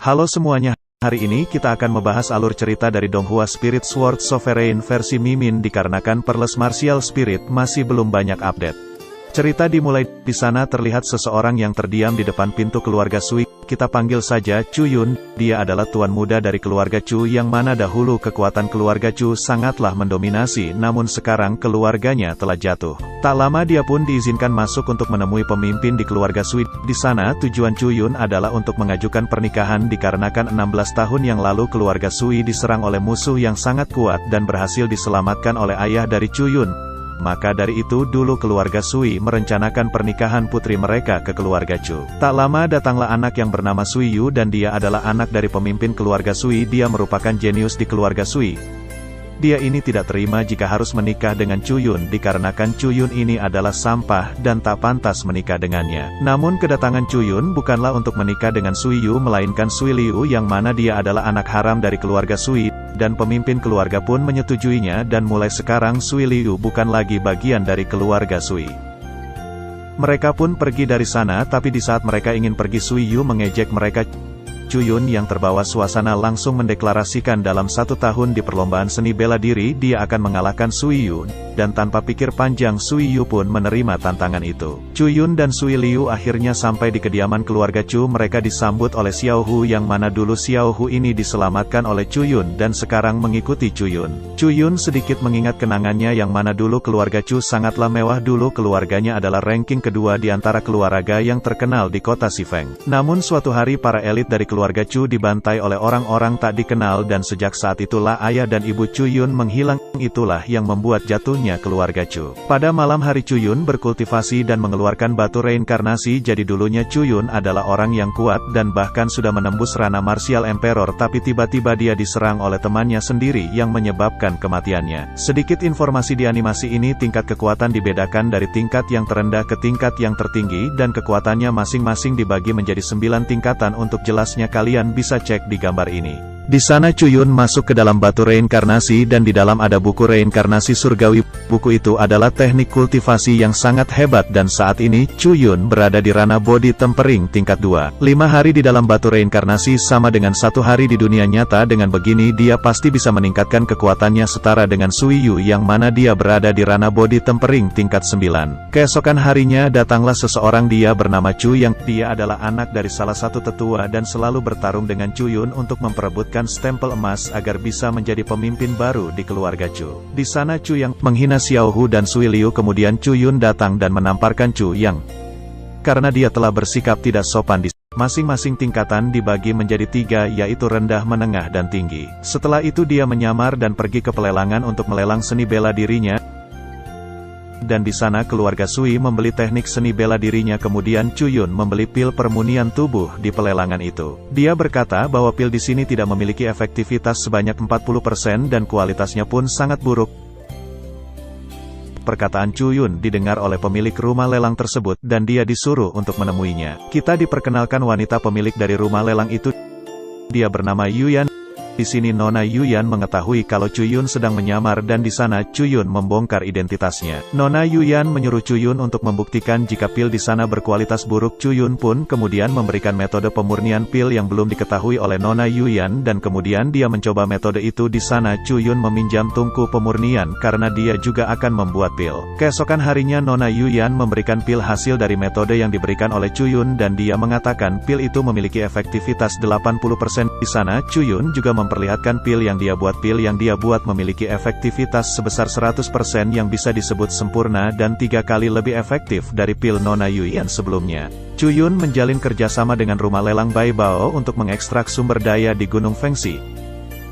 Halo semuanya, hari ini kita akan membahas alur cerita dari Donghua Spirit Sword Sovereign versi Mimin dikarenakan Pearls Martial Spirit masih belum banyak update. Cerita dimulai, di sana terlihat seseorang yang terdiam di depan pintu keluarga Sui, kita panggil saja Chu Yun, dia adalah tuan muda dari keluarga Chu yang mana dahulu kekuatan keluarga Chu sangatlah mendominasi namun sekarang keluarganya telah jatuh. Tak lama dia pun diizinkan masuk untuk menemui pemimpin di keluarga Sui, di sana tujuan Chu Yun adalah untuk mengajukan pernikahan dikarenakan 16 tahun yang lalu keluarga Sui diserang oleh musuh yang sangat kuat dan berhasil diselamatkan oleh ayah dari Chu Yun. Maka dari itu dulu keluarga Sui merencanakan pernikahan putri mereka ke keluarga Chu. Tak lama datanglah anak yang bernama Sui Yu dan dia adalah anak dari pemimpin keluarga Sui. Dia merupakan jenius di keluarga Sui. Dia ini tidak terima jika harus menikah dengan Chu Yun dikarenakan Chu Yun ini adalah sampah dan tak pantas menikah dengannya. Namun kedatangan Chu Yun bukanlah untuk menikah dengan Sui Yu melainkan Sui Liu yang mana dia adalah anak haram dari keluarga Sui. Dan pemimpin keluarga pun menyetujuinya dan mulai sekarang Sui Liu bukan lagi bagian dari keluarga Sui. Mereka pun pergi dari sana tapi di saat mereka ingin pergi Sui Yu mengejek mereka. Chu Yun yang terbawa suasana langsung mendeklarasikan dalam 1 tahun di perlombaan seni bela diri dia akan mengalahkan Sui Yu, dan tanpa pikir panjang Sui Yu pun menerima tantangan itu. Chu Yun dan Sui Liu akhirnya sampai di kediaman keluarga Chu. Mereka disambut oleh Xiao Hu yang mana dulu Xiao Hu ini diselamatkan oleh Chu Yun dan sekarang mengikuti Chu Yun. Chu Yun sedikit mengingat kenangannya yang mana dulu keluarga Chu sangatlah mewah. Dulu keluarganya adalah ranking kedua di antara keluarga yang terkenal di kota Xifeng. Namun suatu hari para elit dari keluarga Chu dibantai oleh orang-orang tak dikenal dan sejak saat itulah ayah dan ibu Chu Yun menghilang. Itulah yang membuat jatuhnya keluarga Chu. Pada malam hari Chu Yun berkultivasi dan mengeluarkan batu reinkarnasi. Jadi dulunya Chu Yun adalah orang yang kuat dan bahkan sudah menembus ranah martial emperor tapi tiba-tiba dia diserang oleh temannya sendiri yang menyebabkan kematiannya. Sedikit informasi di animasi ini tingkat kekuatan dibedakan dari tingkat yang terendah ke tingkat yang tertinggi dan kekuatannya masing-masing dibagi menjadi 9 tingkatan. Untuk jelasnya kalian bisa cek di gambar ini. Di sana Chu Yun masuk ke dalam batu reinkarnasi dan di dalam ada buku reinkarnasi surgawi. Buku itu adalah teknik kultivasi yang sangat hebat dan saat ini Chu Yun berada di ranah body tempering tingkat 2. 5 hari di dalam batu reinkarnasi sama dengan 1 hari di dunia nyata. Dengan begini dia pasti bisa meningkatkan kekuatannya setara dengan Sui Yu yang mana dia berada di ranah body tempering tingkat 9. Keesokan harinya datanglah seseorang dia bernama Chu yang dia adalah anak dari salah satu tetua dan selalu bertarung dengan Chu Yun untuk memperebutkan stempel emas agar bisa menjadi pemimpin baru di keluarga Chu. Di sana Chu yang menghina Xiao Hu dan Sui Liu. Kemudian Chu Yun datang dan menamparkan Chu yang karena dia telah bersikap tidak sopan di masing-masing tingkatan dibagi menjadi 3 yaitu rendah, menengah dan tinggi. Setelah itu dia menyamar dan pergi ke pelelangan untuk melelang seni bela dirinya. Dan di sana keluarga Sui membeli teknik seni bela dirinya. Kemudian Chu Yun membeli pil permunian tubuh di pelelangan itu. Dia berkata bahwa pil di sini tidak memiliki efektivitas sebanyak 40% dan kualitasnya pun sangat buruk. Perkataan Chu Yun didengar oleh pemilik rumah lelang tersebut dan dia disuruh untuk menemuinya. Kita diperkenalkan wanita pemilik dari rumah lelang itu. Dia bernama Yuyan. Di sini Nona Yuyan mengetahui kalau Chu Yun sedang menyamar dan di sana Chu Yun membongkar identitasnya. Nona Yuyan menyuruh Chu Yun untuk membuktikan jika pil di sana berkualitas buruk. Chu Yun pun kemudian memberikan metode pemurnian pil yang belum diketahui oleh Nona Yuyan dan kemudian dia mencoba metode itu. Di sana Chu Yun meminjam tungku pemurnian karena dia juga akan membuat pil. Keesokan harinya Nona Yuyan memberikan pil hasil dari metode yang diberikan oleh Chu Yun dan dia mengatakan pil itu memiliki efektivitas 80%. Di sana Chu Yun juga memperlihatkan pil yang dia buat memiliki efektivitas sebesar 100% yang bisa disebut sempurna dan 3 kali lebih efektif dari pil Nona Yuyan sebelumnya. Chu Yun menjalin kerjasama dengan rumah lelang Bai Bao untuk mengekstrak sumber daya di Gunung Fengxi.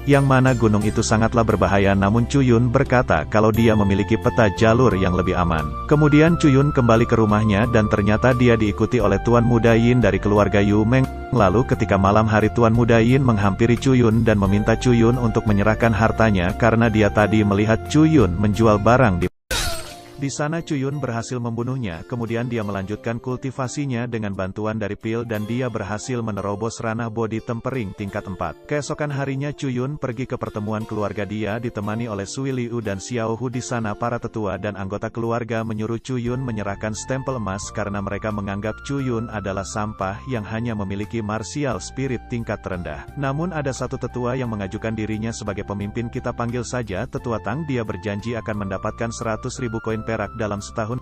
Yang mana gunung itu sangatlah berbahaya namun Chu Yun berkata kalau dia memiliki peta jalur yang lebih aman. Kemudian Chu Yun kembali ke rumahnya dan ternyata dia diikuti oleh Tuan Muda Yin dari keluarga Yu Meng. Lalu ketika malam hari Tuan Muda Yin menghampiri Chu Yun dan meminta Chu Yun untuk menyerahkan hartanya karena dia tadi melihat Chu Yun menjual barang di Di sana Cuyun berhasil membunuhnya, kemudian dia melanjutkan kultivasinya dengan bantuan dari pil dan dia berhasil menerobos ranah bodi tempering tingkat 4. Keesokan harinya Cuyun pergi ke pertemuan keluarga, dia ditemani oleh Sui Liu dan Xiao Hu. Di sana para tetua dan anggota keluarga menyuruh Cuyun menyerahkan stempel emas karena mereka menganggap Cuyun adalah sampah yang hanya memiliki martial spirit tingkat terendah. Namun ada satu tetua yang mengajukan dirinya sebagai pemimpin, kita panggil saja Tetua Tang. Dia berjanji akan mendapatkan 100.000 koin perak dalam setahun.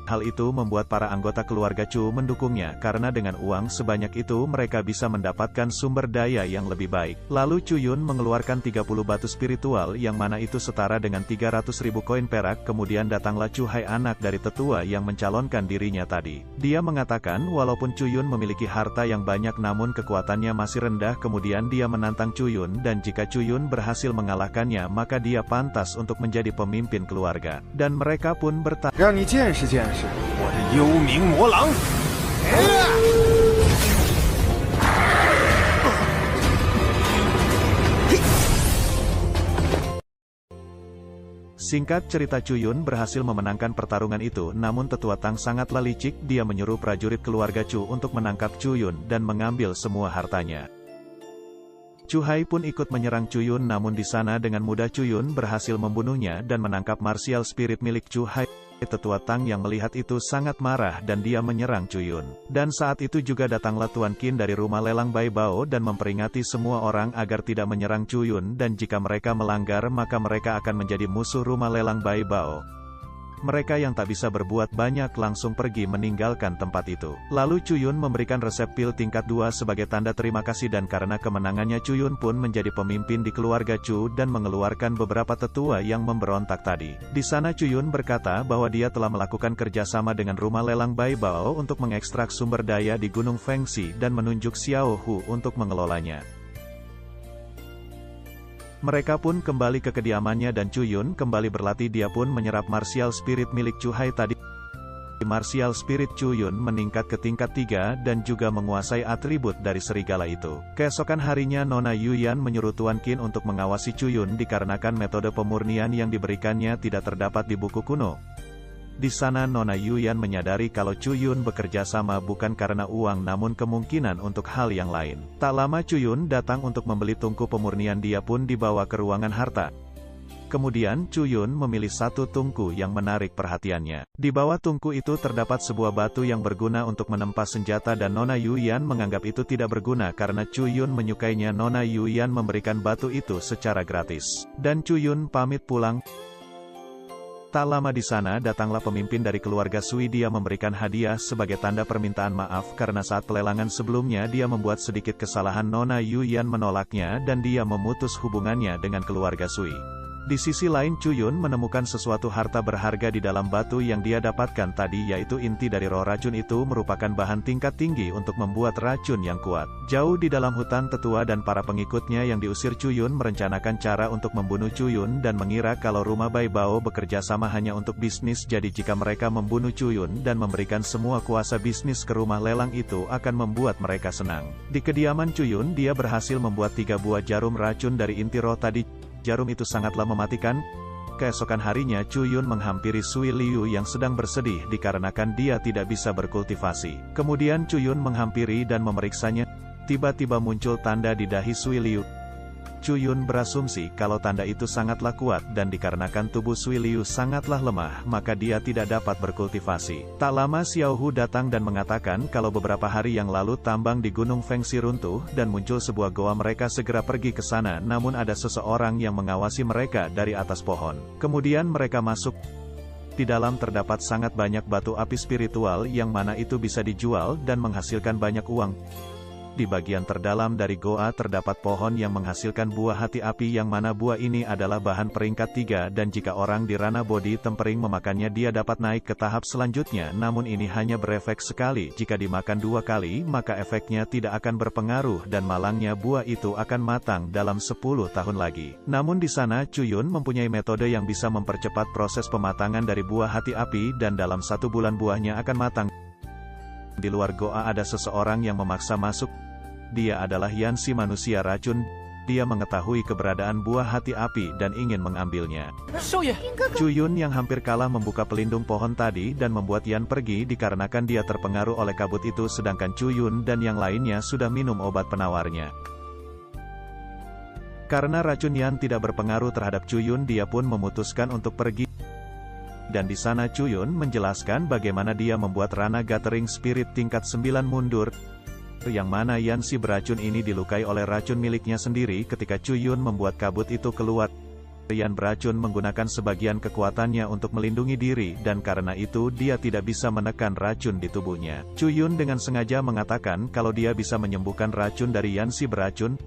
Hal itu membuat para anggota keluarga Chu mendukungnya, karena dengan uang sebanyak itu mereka bisa mendapatkan sumber daya yang lebih baik. Lalu Cuyun mengeluarkan 30 batu spiritual yang mana itu setara dengan 300.000 koin perak. Kemudian datanglah Chu Hai, anak dari tetua yang mencalonkan dirinya tadi. Dia mengatakan walaupun Cuyun memiliki harta yang banyak namun kekuatannya masih rendah. Kemudian dia menantang Cuyun dan jika Cuyun berhasil mengalahkannya maka dia pantas untuk menjadi pemimpin keluarga. Dan mereka pun bertanya, Singkat cerita, Cuyun berhasil memenangkan pertarungan itu, namun Tetua Tang sangatlah licik. Dia menyuruh prajurit keluarga Chu untuk menangkap Cuyun dan mengambil semua hartanya. Chu Hai pun ikut menyerang Cuyun, namun di sana dengan mudah Cuyun berhasil membunuhnya dan menangkap martial spirit milik Chu Hai. Tetua Tang yang melihat itu sangat marah dan dia menyerang Cuyun. Dan saat itu juga datanglah Tuan Qin dari rumah lelang Bai Bao dan memperingati semua orang agar tidak menyerang Cuyun, dan jika mereka melanggar maka mereka akan menjadi musuh rumah lelang Bai Bao. Mereka yang tak bisa berbuat banyak langsung pergi meninggalkan tempat itu. Lalu Cuyun memberikan resep pil tingkat 2 sebagai tanda terima kasih, dan karena kemenangannya Cuyun pun menjadi pemimpin di keluarga Chu dan mengeluarkan beberapa tetua yang memberontak tadi. Di sana Cuyun berkata bahwa dia telah melakukan kerjasama dengan rumah lelang Bai Bao untuk mengekstrak sumber daya di Gunung Fengxi dan menunjuk Xiao Hu untuk mengelolanya. Mereka pun kembali ke kediamannya dan Cuyun kembali berlatih. Dia pun menyerap martial spirit milik Chu Hai tadi. Martial spirit Cuyun meningkat ke tingkat 3 dan juga menguasai atribut dari serigala itu. Keesokan harinya Nona Yuyan menyuruh Tuan Qin untuk mengawasi Cuyun dikarenakan metode pemurnian yang diberikannya tidak terdapat di buku kuno. Di sana Nona Yuyan menyadari kalau Cuyun bekerja sama bukan karena uang namun kemungkinan untuk hal yang lain. Tak lama Cuyun datang untuk membeli tungku pemurnian, dia pun dibawa ke ruangan harta. Kemudian Cuyun memilih satu tungku yang menarik perhatiannya. Di bawah tungku itu terdapat sebuah batu yang berguna untuk menempa senjata dan Nona Yuyan menganggap itu tidak berguna karena Cuyun menyukainya. Nona Yuyan memberikan batu itu secara gratis. Dan Cuyun pamit pulang. Tak lama di sana datanglah pemimpin dari keluarga Sui. Dia memberikan hadiah sebagai tanda permintaan maaf karena saat pelelangan sebelumnya dia membuat sedikit kesalahan. Nona Yuyan menolaknya dan dia memutus hubungannya dengan keluarga Sui. Di sisi lain Cuyun menemukan sesuatu harta berharga di dalam batu yang dia dapatkan tadi, yaitu inti dari roh racun. Itu merupakan bahan tingkat tinggi untuk membuat racun yang kuat. Jauh di dalam hutan, tetua dan para pengikutnya yang diusir Cuyun merencanakan cara untuk membunuh Cuyun dan mengira kalau rumah Bai Bao bekerja sama hanya untuk bisnis. Jadi jika mereka membunuh Cuyun dan memberikan semua kuasa bisnis ke rumah lelang itu akan membuat mereka senang. Di kediaman Cuyun dia berhasil membuat 3 buah jarum racun dari inti roh tadi. Jarum itu sangatlah mematikan. Keesokan harinya Cuyun menghampiri Sui Liu yang sedang bersedih dikarenakan dia tidak bisa berkultivasi. Kemudian Cuyun menghampiri dan memeriksanya. Tiba-tiba muncul tanda di dahi Sui Liu. Cuyun berasumsi kalau tanda itu sangatlah kuat dan dikarenakan tubuh Sui Liu sangatlah lemah maka dia tidak dapat berkultivasi. Tak lama Xiao Hu datang dan mengatakan kalau beberapa hari yang lalu tambang di Gunung Fengxi runtuh dan muncul sebuah goa. Mereka segera pergi ke sana namun ada seseorang yang mengawasi mereka dari atas pohon. Kemudian mereka masuk. Di dalam terdapat sangat banyak batu api spiritual yang mana itu bisa dijual dan menghasilkan banyak uang. Di bagian terdalam dari goa terdapat pohon yang menghasilkan buah hati api yang mana buah ini adalah bahan peringkat 3 dan jika orang di ranah bodi tempering memakannya dia dapat naik ke tahap selanjutnya, namun ini hanya berefek sekali. Jika dimakan 2 kali maka efeknya tidak akan berpengaruh dan malangnya buah itu akan matang dalam 10 tahun lagi. Namun di sana Cuyun mempunyai metode yang bisa mempercepat proses pematangan dari buah hati api dan dalam 1 bulan buahnya akan matang. Di luar goa ada seseorang yang memaksa masuk. Dia adalah Yanxi manusia racun. dia mengetahui keberadaan buah hati api dan ingin mengambilnya. Chuyun yang hampir kalah membuka pelindung pohon tadi dan membuat Yan pergi dikarenakan dia terpengaruh oleh kabut itu, sedangkan Chuyun dan yang lainnya sudah minum obat penawarnya. Karena racun Yan tidak berpengaruh terhadap Chuyun, dia pun memutuskan untuk pergi. Dan di sana Chuyun menjelaskan bagaimana dia membuat Rana Gathering Spirit tingkat 9 mundur, yang mana Yan si beracun ini dilukai oleh racun miliknya sendiri ketika Chuyun membuat kabut itu keluar. Yan beracun menggunakan sebagian kekuatannya untuk melindungi diri, dan karena itu dia tidak bisa menekan racun di tubuhnya. Chuyun dengan sengaja mengatakan kalau dia bisa menyembuhkan racun dari Yan si beracun.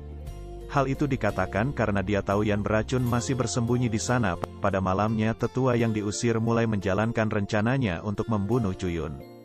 Hal itu dikatakan karena dia tahu Yan beracun masih bersembunyi di sana. Pada malamnya tetua yang diusir mulai menjalankan rencananya untuk membunuh Chuyun.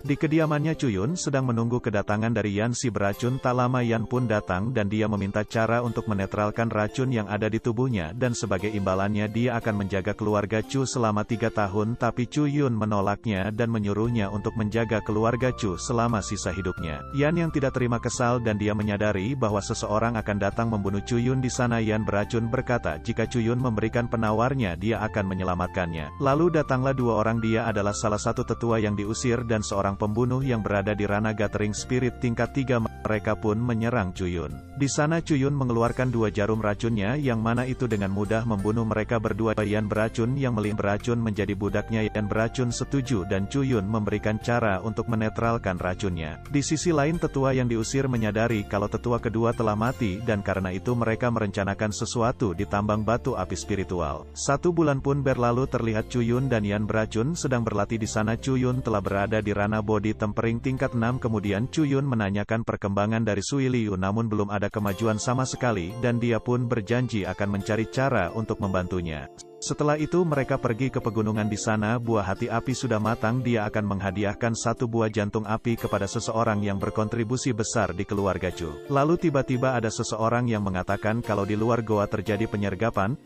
Di kediamannya Chuyun sedang menunggu kedatangan dari Yan si beracun. Tak lama Yan pun datang dan dia meminta cara untuk menetralkan racun yang ada di tubuhnya, dan sebagai imbalannya dia akan menjaga keluarga Chu selama 3 tahun, tapi Chuyun menolaknya dan menyuruhnya untuk menjaga keluarga Chu selama sisa hidupnya. Yan yang tidak terima kesal dan dia menyadari bahwa seseorang akan datang membunuh Chuyun di sana. Yan beracun berkata jika Chuyun memberikan penawarnya dia akan menyelamatkannya. Lalu datanglah 2 orang, dia adalah salah satu tetua yang diusir dan seorang pembunuh yang berada di Rana Gathering Spirit tingkat 3. Mereka pun menyerang Chuyun. Di sana Chuyun mengeluarkan 2 jarum racunnya yang mana itu dengan mudah membunuh mereka berdua. Yan beracun yang melihat beracun menjadi budaknya. Yan beracun setuju dan Chuyun memberikan cara untuk menetralkan racunnya. Di sisi lain tetua yang diusir menyadari kalau tetua kedua telah mati, dan karena itu mereka merencanakan sesuatu di tambang batu api spiritual. 1 bulan pun berlalu, terlihat Chuyun dan Yan beracun sedang berlatih di sana. Chuyun telah berada di Rana Bodi Tempering tingkat 6. Kemudian Chuyun menanyakan perkembangan dari Sui Liu, namun belum ada kemajuan sama sekali, dan dia pun berjanji akan mencari cara untuk membantunya. Setelah itu mereka pergi ke pegunungan. Di sana buah hati api sudah matang. Dia akan menghadiahkan 1 buah jantung api kepada seseorang yang berkontribusi besar di keluarga Chu. Lalu tiba-tiba ada seseorang yang mengatakan kalau di luar goa terjadi penyergapan.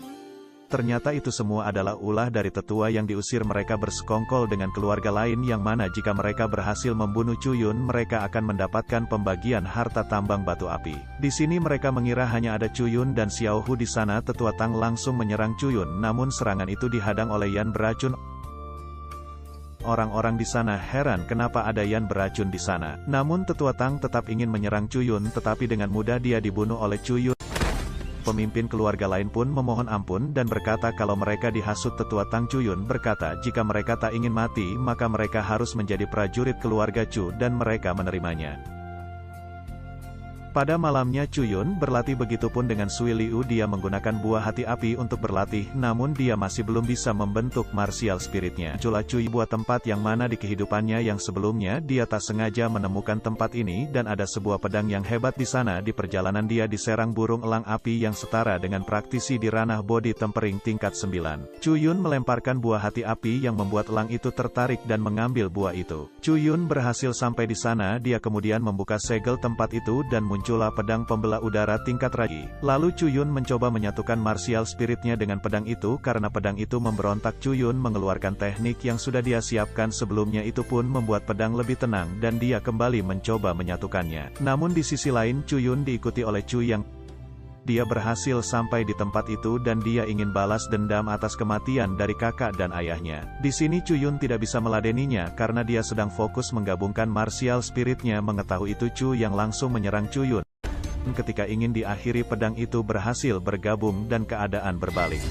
Ternyata itu semua adalah ulah dari tetua yang diusir. Mereka bersekongkol dengan keluarga lain yang mana jika mereka berhasil membunuh Chuyun mereka akan mendapatkan pembagian harta tambang batu api. Di sini mereka mengira hanya ada Chuyun dan Xiao Hu di sana. Tetua Tang langsung menyerang Chuyun, namun serangan itu dihadang oleh Yan beracun. Orang-orang di sana heran kenapa ada Yan beracun di sana. Namun tetua Tang tetap ingin menyerang Chuyun, tetapi dengan mudah dia dibunuh oleh Chuyun. Pemimpin keluarga lain pun memohon ampun dan berkata kalau mereka dihasut. Tetua Tang Chuyun berkata jika mereka tak ingin mati maka mereka harus menjadi prajurit keluarga Chu, dan mereka menerimanya. Pada malamnya Chuyun berlatih, begitupun dengan Sui Liu. Dia menggunakan buah hati api untuk berlatih, namun dia masih belum bisa membentuk martial spiritnya. Muncullah Cui, buah tempat yang mana di kehidupannya yang sebelumnya dia tak sengaja menemukan tempat ini, dan ada sebuah pedang yang hebat di sana. Di perjalanan dia diserang burung elang api yang setara dengan praktisi di ranah bodi tempering tingkat 9. Chuyun melemparkan buah hati api yang membuat elang itu tertarik dan mengambil buah itu. Chuyun berhasil sampai di sana. Dia kemudian membuka segel tempat itu dan muncullah pedang pembelah udara tingkat raja. Lalu Chuyun mencoba menyatukan martial spiritnya dengan pedang itu. Karena pedang itu memberontak, Chuyun mengeluarkan teknik yang sudah dia siapkan sebelumnya. Itu pun membuat pedang lebih tenang dan dia kembali mencoba menyatukannya. Namun di sisi lain Chuyun diikuti oleh Chu yang dia berhasil sampai di tempat itu dan dia ingin balas dendam atas kematian dari kakak dan ayahnya. Di sini Chuyun tidak bisa meladeninya karena dia sedang fokus menggabungkan martial spiritnya. Mengetahui itu Chu yang langsung menyerang Chuyun. Ketika ingin diakhiri, pedang itu berhasil bergabung dan keadaan berbalik.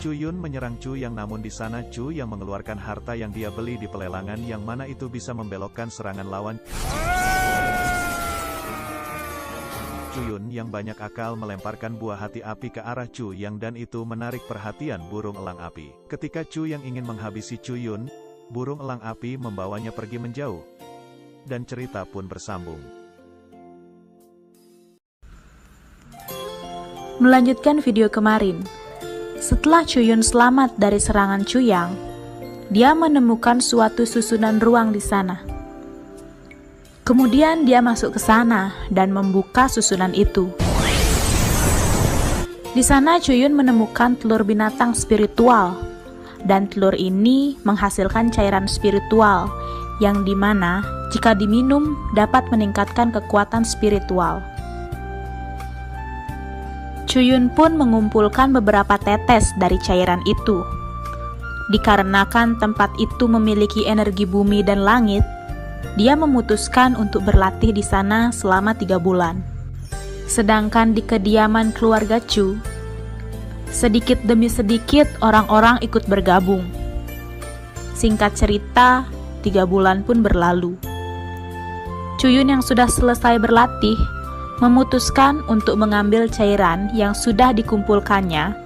Chuyun menyerang Chu yang, namun di sana Chu yang mengeluarkan harta yang dia beli di pelelangan yang mana itu bisa membelokkan serangan lawan. Chuyun yang banyak akal melemparkan buah hati api ke arah Chu yang, dan itu menarik perhatian burung elang api. Ketika Chu yang ingin menghabisi Chuyun, burung elang api membawanya pergi menjauh. Dan cerita pun bersambung. Melanjutkan video kemarin, setelah Chuyun selamat dari serangan Chu Yang, dia menemukan suatu susunan ruang di sana. Kemudian dia masuk ke sana dan membuka susunan itu. Di sana Chuyun menemukan telur binatang spiritual, dan telur ini menghasilkan cairan spiritual yang dimana jika diminum dapat meningkatkan kekuatan spiritual. Chuyun pun mengumpulkan beberapa tetes dari cairan itu. Dikarenakan tempat itu memiliki energi bumi dan langit, dia memutuskan untuk berlatih di sana selama 3 bulan. Sedangkan di kediaman keluarga Chu, sedikit demi sedikit orang-orang ikut bergabung. Singkat cerita, 3 bulan pun berlalu. Chuyun yang sudah selesai berlatih memutuskan untuk mengambil cairan yang sudah dikumpulkannya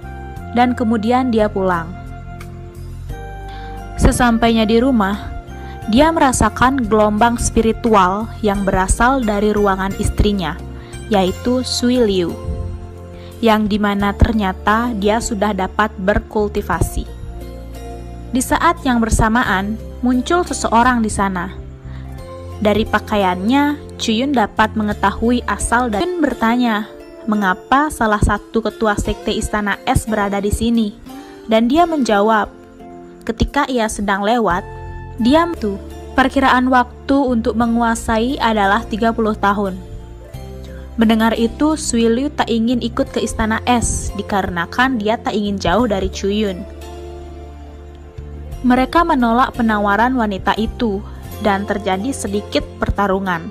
dan kemudian dia pulang. Sesampainya di rumah, dia merasakan gelombang spiritual yang berasal dari ruangan istrinya, yaitu Sui Liu, yang dimana ternyata dia sudah dapat berkultivasi. Di saat yang bersamaan, muncul seseorang di sana. Dari pakaiannya, Chuyun dapat mengetahui asal dan bertanya, mengapa salah satu ketua sekte Istana Es berada di sini? Dan dia menjawab, ketika ia sedang lewat, diam tuh. Perkiraan waktu untuk menguasai adalah 30 tahun. Mendengar itu, Sui Liu tak ingin ikut ke Istana Es, dikarenakan dia tak ingin jauh dari Chuyun. Mereka menolak penawaran wanita itu, dan terjadi sedikit pertarungan.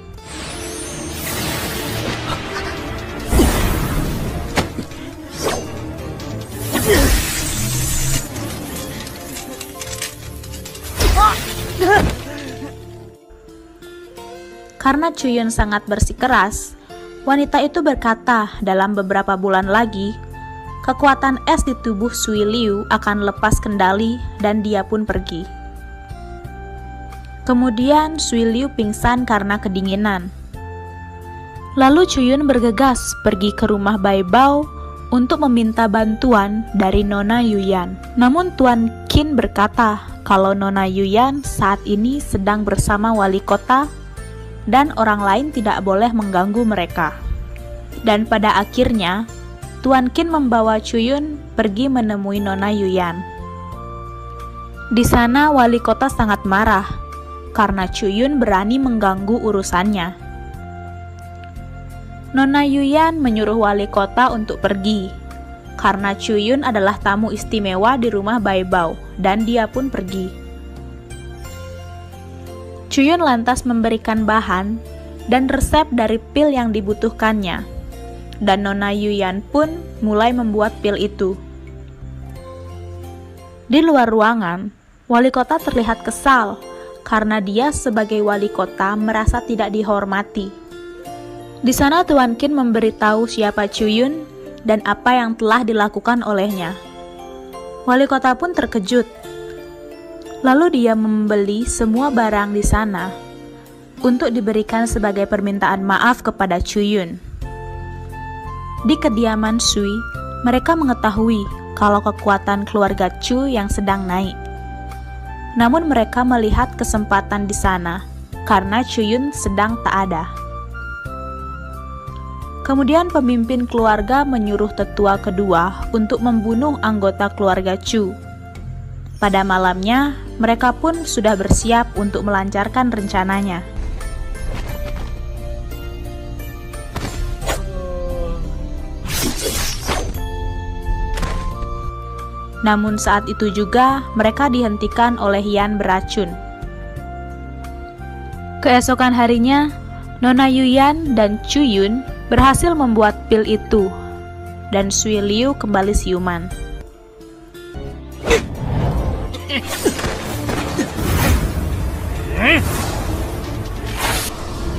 Karena Chuyun sangat bersikeras, wanita itu berkata dalam beberapa bulan lagi, kekuatan es di tubuh Sui Liu akan lepas kendali dan dia pun pergi. Kemudian Sui Liu pingsan karena kedinginan. Lalu Chuyun bergegas pergi ke rumah Bai Bao untuk meminta bantuan dari Nona Yuyan. Namun Tuan Qin berkata kalau Nona Yuyan saat ini sedang bersama wali kota dan orang lain tidak boleh mengganggu mereka. Dan pada akhirnya, Tuan Qin membawa Chuyun pergi menemui Nona Yuyan. Di sana wali kota sangat marah karena Chuyun berani mengganggu urusannya. Nona Yuyan menyuruh wali kota untuk pergi karena Chuyun adalah tamu istimewa di rumah Bai Bao dan dia pun pergi. Chuyun lantas memberikan bahan dan resep dari pil yang dibutuhkannya, dan Nona Yuyan pun mulai membuat pil itu. Di luar ruangan, wali kota terlihat kesal karena dia sebagai wali kota merasa tidak dihormati. Di sana Tuan Qin memberitahu siapa Chuyun dan apa yang telah dilakukan olehnya. Wali kota pun terkejut. Lalu dia membeli semua barang di sana untuk diberikan sebagai permintaan maaf kepada Chuyun. Di kediaman Sui, mereka mengetahui kalau kekuatan keluarga Chu yang sedang naik. Namun mereka melihat kesempatan di sana karena Chuyun sedang tak ada. Kemudian pemimpin keluarga menyuruh tetua kedua untuk membunuh anggota keluarga Chu. Pada malamnya, mereka pun sudah bersiap untuk melancarkan rencananya. Namun saat itu juga mereka dihentikan oleh Yan beracun. Keesokan harinya, Nona Yuyan dan Chuyun berhasil membuat pil itu, dan Sui Liu kembali siuman.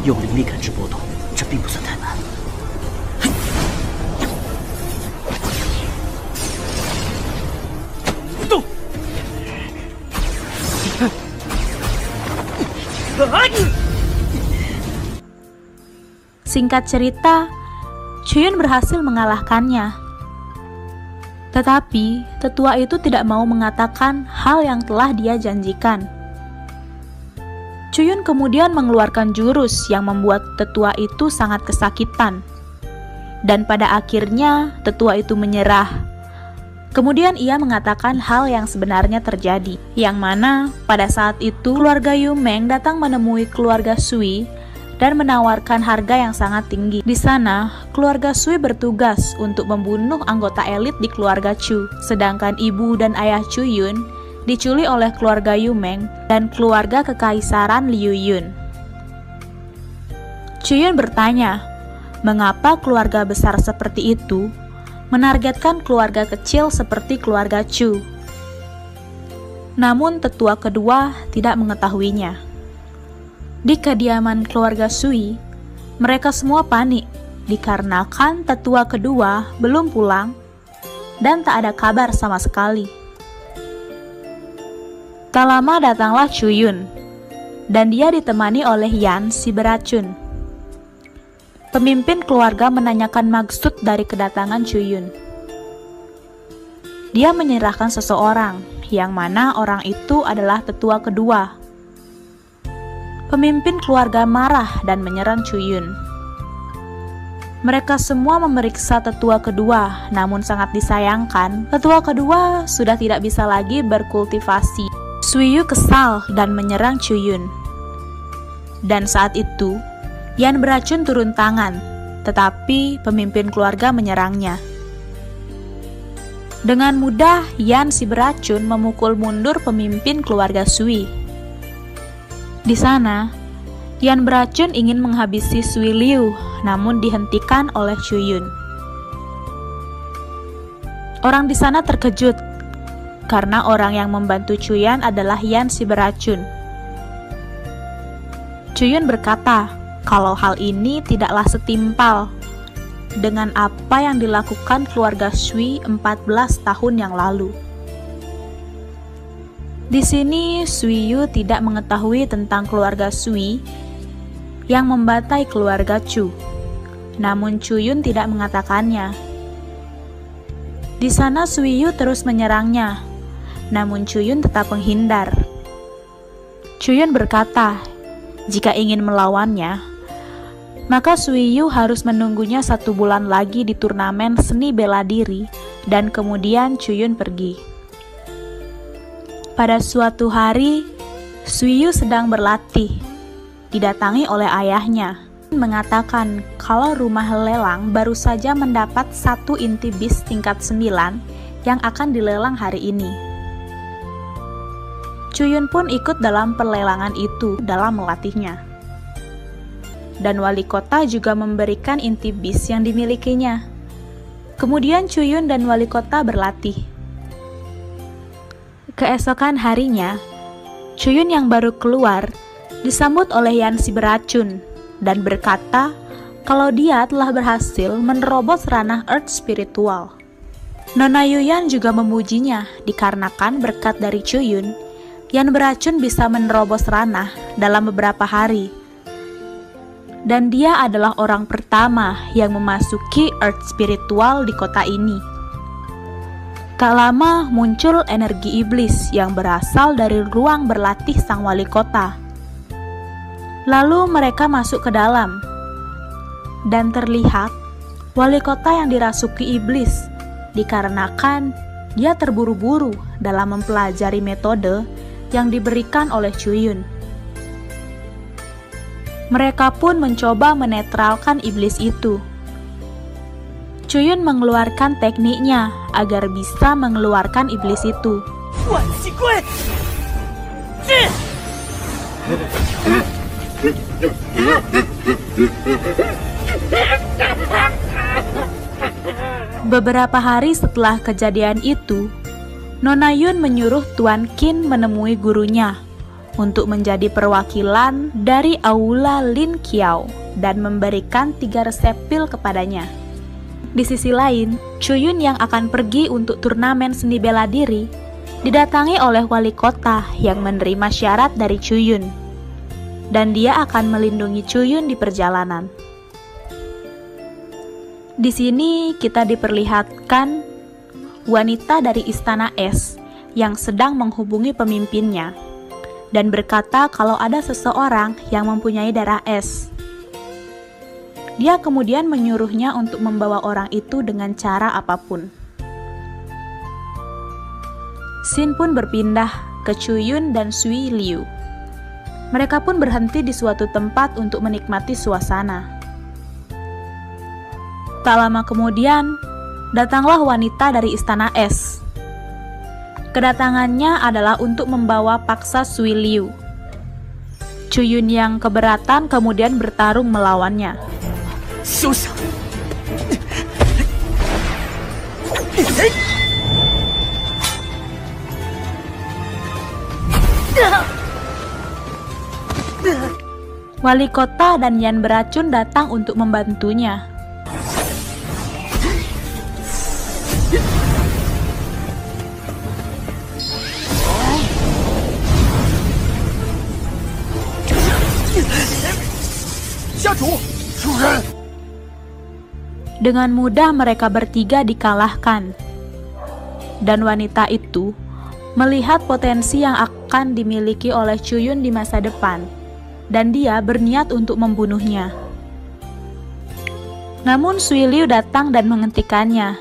用灵力感知波动，这并不算太难。动！ Singkat cerita, Chuyun berhasil mengalahkannya. Tetapi, tetua itu tidak mau mengatakan hal yang telah dia janjikan. Chuyun kemudian mengeluarkan jurus yang membuat tetua itu sangat kesakitan. Dan pada akhirnya, tetua itu menyerah. Kemudian ia mengatakan hal yang sebenarnya terjadi, yang mana pada saat itu keluarga Yu Meng datang menemui keluarga Sui dan menawarkan harga yang sangat tinggi. Di sana, keluarga Sui bertugas untuk membunuh anggota elit di keluarga Chu, sedangkan ibu dan ayah Chu Yun diculik oleh keluarga Yu Meng dan keluarga kekaisaran Liu Yun. Chu Yun bertanya, mengapa keluarga besar seperti itu menargetkan keluarga kecil seperti keluarga Chu. Namun tetua kedua tidak mengetahuinya. Di kediaman keluarga Sui, mereka semua panik dikarenakan tetua kedua belum pulang dan tak ada kabar sama sekali. Tak lama datanglah Chu Yun, dan dia ditemani oleh Yan si beracun. Pemimpin keluarga menanyakan maksud dari kedatangan Chu Yun. Dia menyerahkan seseorang, yang mana orang itu adalah tetua kedua. Pemimpin keluarga marah dan menyerang Chu Yun. Mereka semua memeriksa tetua kedua, namun sangat disayangkan, tetua kedua sudah tidak bisa lagi berkultivasi. Sui Yu kesal dan menyerang Chu Yun. Dan saat itu, Yan beracun turun tangan, tetapi pemimpin keluarga menyerangnya. Dengan mudah, Yan si beracun memukul mundur pemimpin keluarga Sui. Di sana, Yan beracun ingin menghabisi Sui Liu, namun dihentikan oleh Chu Yun. Orang di sana terkejut, karena orang yang membantu Chu Yan adalah Yan si beracun. Chu Yun berkata, kalau hal ini tidaklah setimpal dengan apa yang dilakukan keluarga Sui 14 tahun yang lalu. Di sini Sui Yu tidak mengetahui tentang keluarga Sui yang membantai keluarga Chu. Namun Chu Yun tidak mengatakannya. Di sana Sui Yu terus menyerangnya, namun Chu Yun tetap menghindar. Chu Yun berkata, jika ingin melawannya, maka Sui Yu harus menunggunya 1 bulan lagi di turnamen seni bela diri, dan kemudian Chu Yun pergi. Pada suatu hari, Sui Yu sedang berlatih, didatangi oleh ayahnya, mengatakan kalau rumah lelang baru saja mendapat 1 inti bis tingkat 9 yang akan dilelang hari ini. Chu Yun pun ikut dalam perlelangan itu dalam melatihnya. Dan wali kota juga memberikan inti bis yang dimilikinya. Kemudian Chu Yun dan wali kota berlatih. Keesokan harinya, Chu Yun yang baru keluar disambut oleh Yan si beracun dan berkata kalau dia telah berhasil menerobos ranah earth spiritual. Nona Yuyan juga memujinya dikarenakan berkat dari Chu Yun, Yan beracun bisa menerobos ranah dalam beberapa hari. Dan dia adalah orang pertama yang memasuki earth spiritual di kota ini. Tak lama muncul energi iblis yang berasal dari ruang berlatih sang wali kota. Lalu mereka masuk ke dalam, dan terlihat wali kota yang dirasuki iblis dikarenakan dia terburu-buru dalam mempelajari metode yang diberikan oleh Chu Yun. Mereka pun mencoba menetralkan iblis itu. Chu Yun mengeluarkan tekniknya agar bisa mengeluarkan iblis itu. Beberapa hari setelah kejadian itu, Nona Yun menyuruh Tuan Qin menemui gurunya untuk menjadi perwakilan dari Aula Lin Qiao dan memberikan 3 resep pil kepadanya. Di sisi lain, Chu Yun yang akan pergi untuk turnamen seni bela diri didatangi oleh wali kota yang menerima syarat dari Chu Yun, dan dia akan melindungi Chu Yun di perjalanan. Di sini kita diperlihatkan wanita dari Istana Es yang sedang menghubungi pemimpinnya dan berkata kalau ada seseorang yang mempunyai darah es. Dia kemudian menyuruhnya untuk membawa orang itu dengan cara apapun. Xin pun berpindah ke Chuyun dan Sui Liu. Mereka pun berhenti di suatu tempat untuk menikmati suasana. Tak lama kemudian, datanglah wanita dari Istana Es. Kedatangannya adalah untuk membawa paksa Sui Liu. Chuyun yang keberatan kemudian bertarung melawannya. Susah. Wali kota dan Yan beracun datang untuk membantunya. Dengan mudah mereka bertiga dikalahkan. Dan wanita itu melihat potensi yang akan dimiliki oleh Chuyun di masa depan, dan dia berniat untuk membunuhnya. Namun Sui Liu datang dan menghentikannya.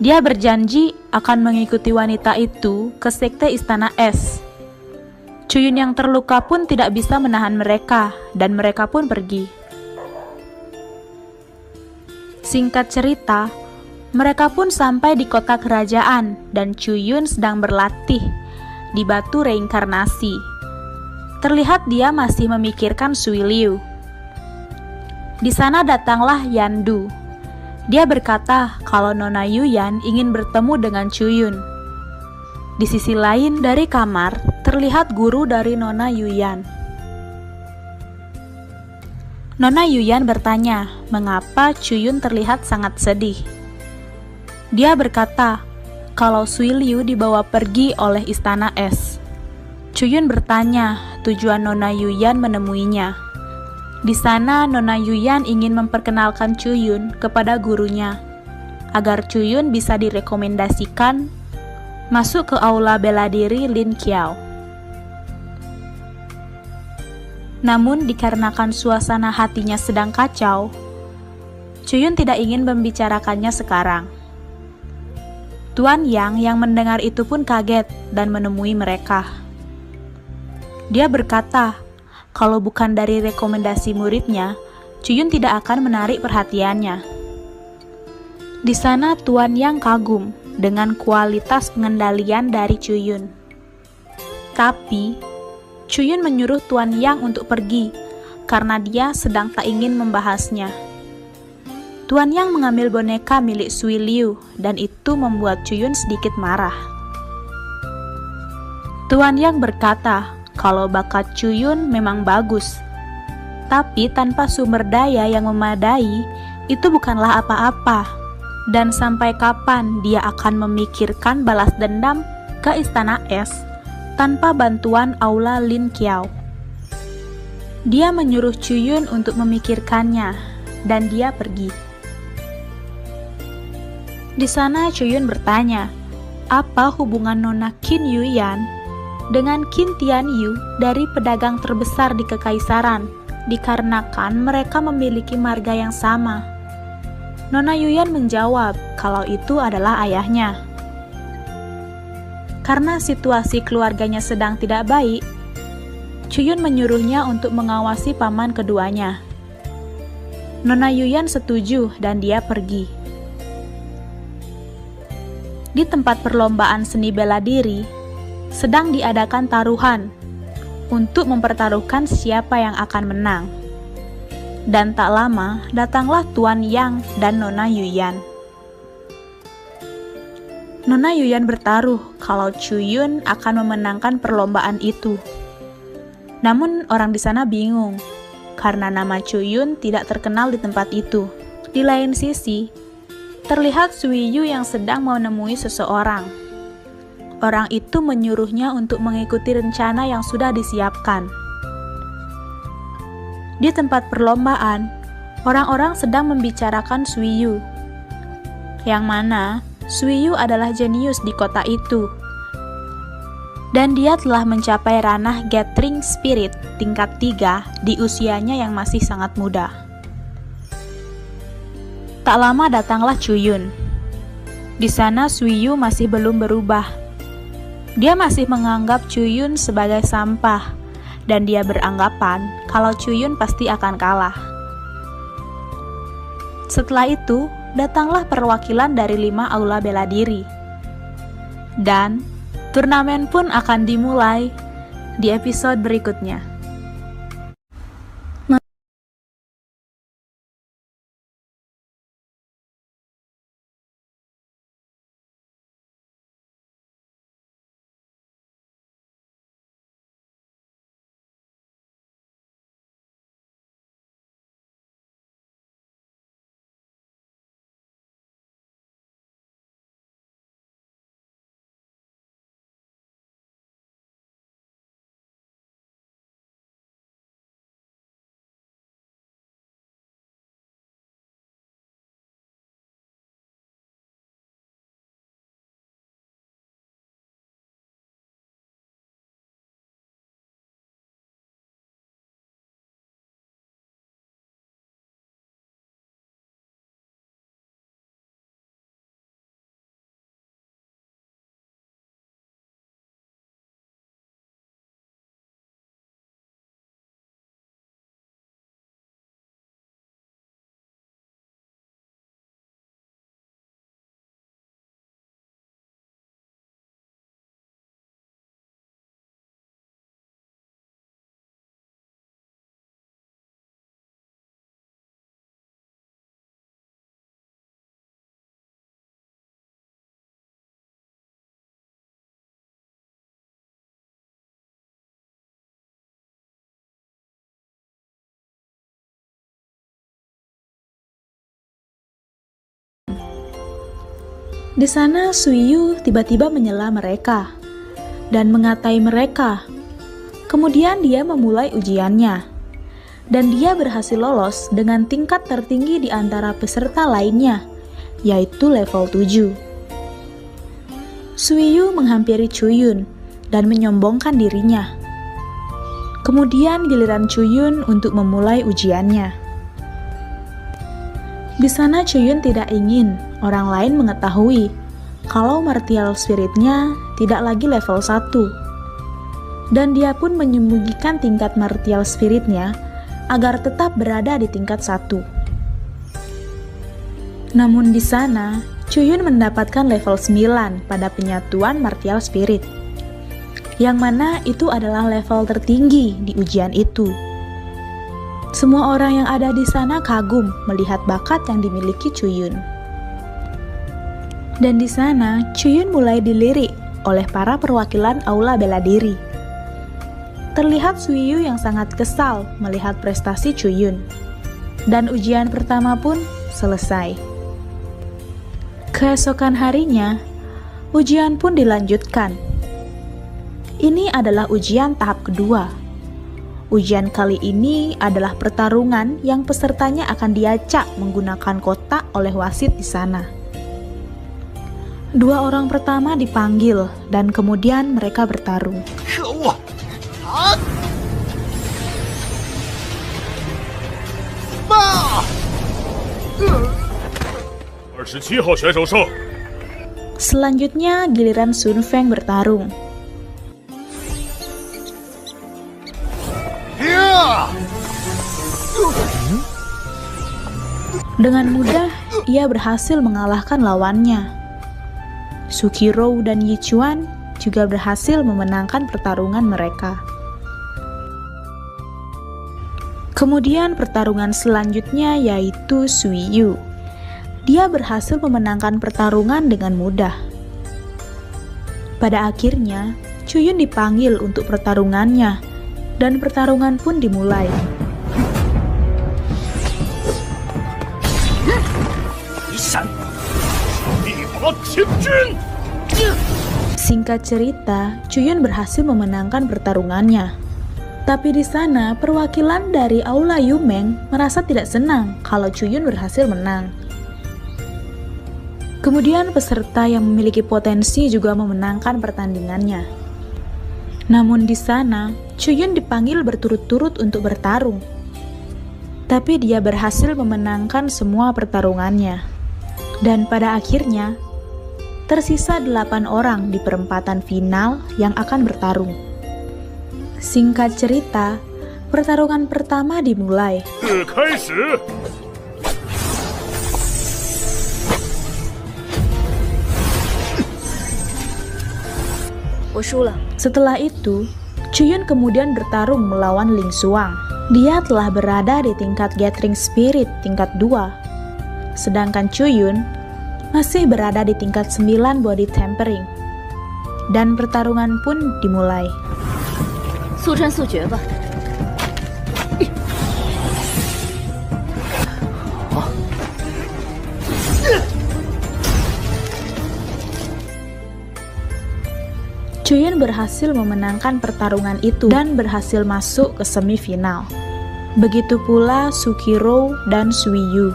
Dia berjanji akan mengikuti wanita itu ke sekte Istana Es. Chuyun yang terluka pun tidak bisa menahan mereka, dan mereka pun pergi. Singkat cerita, mereka pun sampai di kota kerajaan dan Chuyun sedang berlatih di batu reinkarnasi. Terlihat dia masih memikirkan Sui Liu. Di sana datanglah Yandu. Dia berkata kalau Nona Yuyan ingin bertemu dengan Chuyun. Di sisi lain dari kamar, terlihat guru dari Nona Yuyan. Nona Yuyan bertanya, mengapa Chuyun terlihat sangat sedih. Dia berkata kalau Sui Liu dibawa pergi oleh Istana Es. Chuyun bertanya tujuan Nona Yuyan menemuinya. Di sana Nona Yuyan ingin memperkenalkan Chuyun kepada gurunya, agar Chuyun bisa direkomendasikan masuk ke aula bela diri Lin Qiao. Namun dikarenakan suasana hatinya sedang kacau, Chuyun tidak ingin membicarakannya sekarang. Tuan Yang mendengar itu pun kaget dan menemui mereka. Dia berkata, kalau bukan dari rekomendasi muridnya, Chuyun tidak akan menarik perhatiannya. Di sana Tuan Yang kagum dengan kualitas pengendalian dari Chuyun. Tapi Chuyun menyuruh Tuan Yang untuk pergi karena dia sedang tak ingin membahasnya. Tuan Yang mengambil boneka milik Sui Liu dan itu membuat Chuyun sedikit marah. Tuan Yang berkata kalau bakat Chuyun memang bagus, tapi tanpa sumber daya yang memadai itu bukanlah apa-apa. Dan sampai kapan dia akan memikirkan balas dendam ke Istana Es tanpa bantuan aula Lin Qiao? Dia menyuruh Chuyun untuk memikirkannya, dan dia pergi. Di sana Chuyun bertanya, apa hubungan Nona Qin Yuyan dengan Qin Tianyu dari pedagang terbesar di Kekaisaran, dikarenakan mereka memiliki marga yang sama. Nona Yuyan menjawab kalau itu adalah ayahnya. Karena situasi keluarganya sedang tidak baik, Chuyun menyuruhnya untuk mengawasi paman keduanya. Nona Yuyan setuju dan dia pergi. Di tempat perlombaan seni bela diri, sedang diadakan taruhan untuk mempertaruhkan siapa yang akan menang. Dan tak lama datanglah Tuan Yang dan Nona Yuyan. Nona Yuyan bertaruh kalau Chuyun akan memenangkan perlombaan itu. Namun orang di sana bingung, karena nama Chuyun tidak terkenal di tempat itu. Di lain sisi, terlihat Sui Yu yang sedang menemui seseorang. Orang itu menyuruhnya untuk mengikuti rencana yang sudah disiapkan. Di tempat perlombaan, orang-orang sedang membicarakan Sui Yu, yang mana Sui Yu adalah jenius di kota itu, dan dia telah mencapai ranah Gathering Spirit tingkat 3 di usianya yang masih sangat muda. Tak lama datanglah Chuyun. Di sana Sui Yu masih belum berubah. Dia masih menganggap Chuyun sebagai sampah, dan dia beranggapan kalau Chuyun pasti akan kalah. Setelah itu, datanglah perwakilan dari 5 aula bela diri. Dan turnamen pun akan dimulai di episode berikutnya. Di sana Suiyu tiba-tiba menyela mereka dan mengatai mereka. Kemudian dia memulai ujiannya. Dan dia berhasil lolos dengan tingkat tertinggi di antara peserta lainnya, yaitu level 7. Suiyu menghampiri Chuyun dan menyombongkan dirinya. Kemudian giliran Chuyun untuk memulai ujiannya. Di sana Chuyun tidak ingin orang lain mengetahui kalau martial spiritnya tidak lagi level 1. Dan dia pun menyembunyikan tingkat martial spiritnya agar tetap berada di tingkat 1. Namun di sana, Chuyun mendapatkan level 9 pada penyatuan martial spirit, yang mana itu adalah level tertinggi di ujian itu. Semua orang yang ada di sana kagum melihat bakat yang dimiliki Chuyun. Dan di sana, Chuyun mulai dilirik oleh para perwakilan aula bela diri. Terlihat Suiyu yang sangat kesal melihat prestasi Chuyun. Dan ujian pertama pun selesai. Keesokan harinya, ujian pun dilanjutkan. Ini adalah ujian tahap kedua. Ujian kali ini adalah pertarungan yang pesertanya akan diacak menggunakan kotak oleh wasit di sana. 2 orang pertama dipanggil dan kemudian mereka bertarung. 27号选手胜。 Selanjutnya giliran Sun Feng bertarung. Dengan mudah, ia berhasil mengalahkan lawannya. Sukiro dan Yichuan juga berhasil memenangkan pertarungan mereka. Kemudian pertarungan selanjutnya yaitu Suiyu. Dia berhasil memenangkan pertarungan dengan mudah. Pada akhirnya, Chuyun dipanggil untuk pertarungannya, dan pertarungan pun dimulai. Singkat cerita, Chuyun berhasil memenangkan pertarungannya. Tapi di sana, perwakilan dari Aula Yumeng merasa tidak senang kalau Chuyun berhasil menang. Kemudian peserta yang memiliki potensi juga memenangkan pertandingannya. Namun di sana, Chuyun dipanggil berturut-turut untuk bertarung. Tapi dia berhasil memenangkan semua pertarungannya. Dan pada akhirnya, tersisa 8 orang di perempatan final yang akan bertarung. Singkat cerita, pertarungan pertama dimulai. 开始。 Setelah itu, Chuyun kemudian bertarung melawan Ling Xuang. Dia telah berada di tingkat Gathering Spirit tingkat 2. Sedangkan Chuyun masih berada di tingkat 9 Body Tempering. Dan pertarungan pun dimulai. 速战速决吧。 Chuyun berhasil memenangkan pertarungan itu dan berhasil masuk ke semifinal. Begitu pula Sukiro dan Suiyu.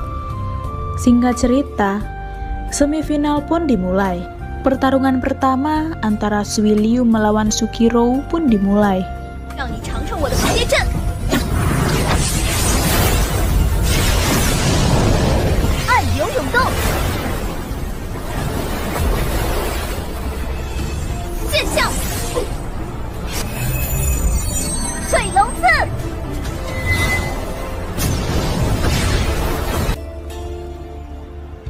Singkat cerita, semifinal pun dimulai. Pertarungan pertama antara Suiliu melawan Sukiro pun dimulai. 让你尝尝我的蝴蝶阵。暗流涌动。剑象。水龙刺。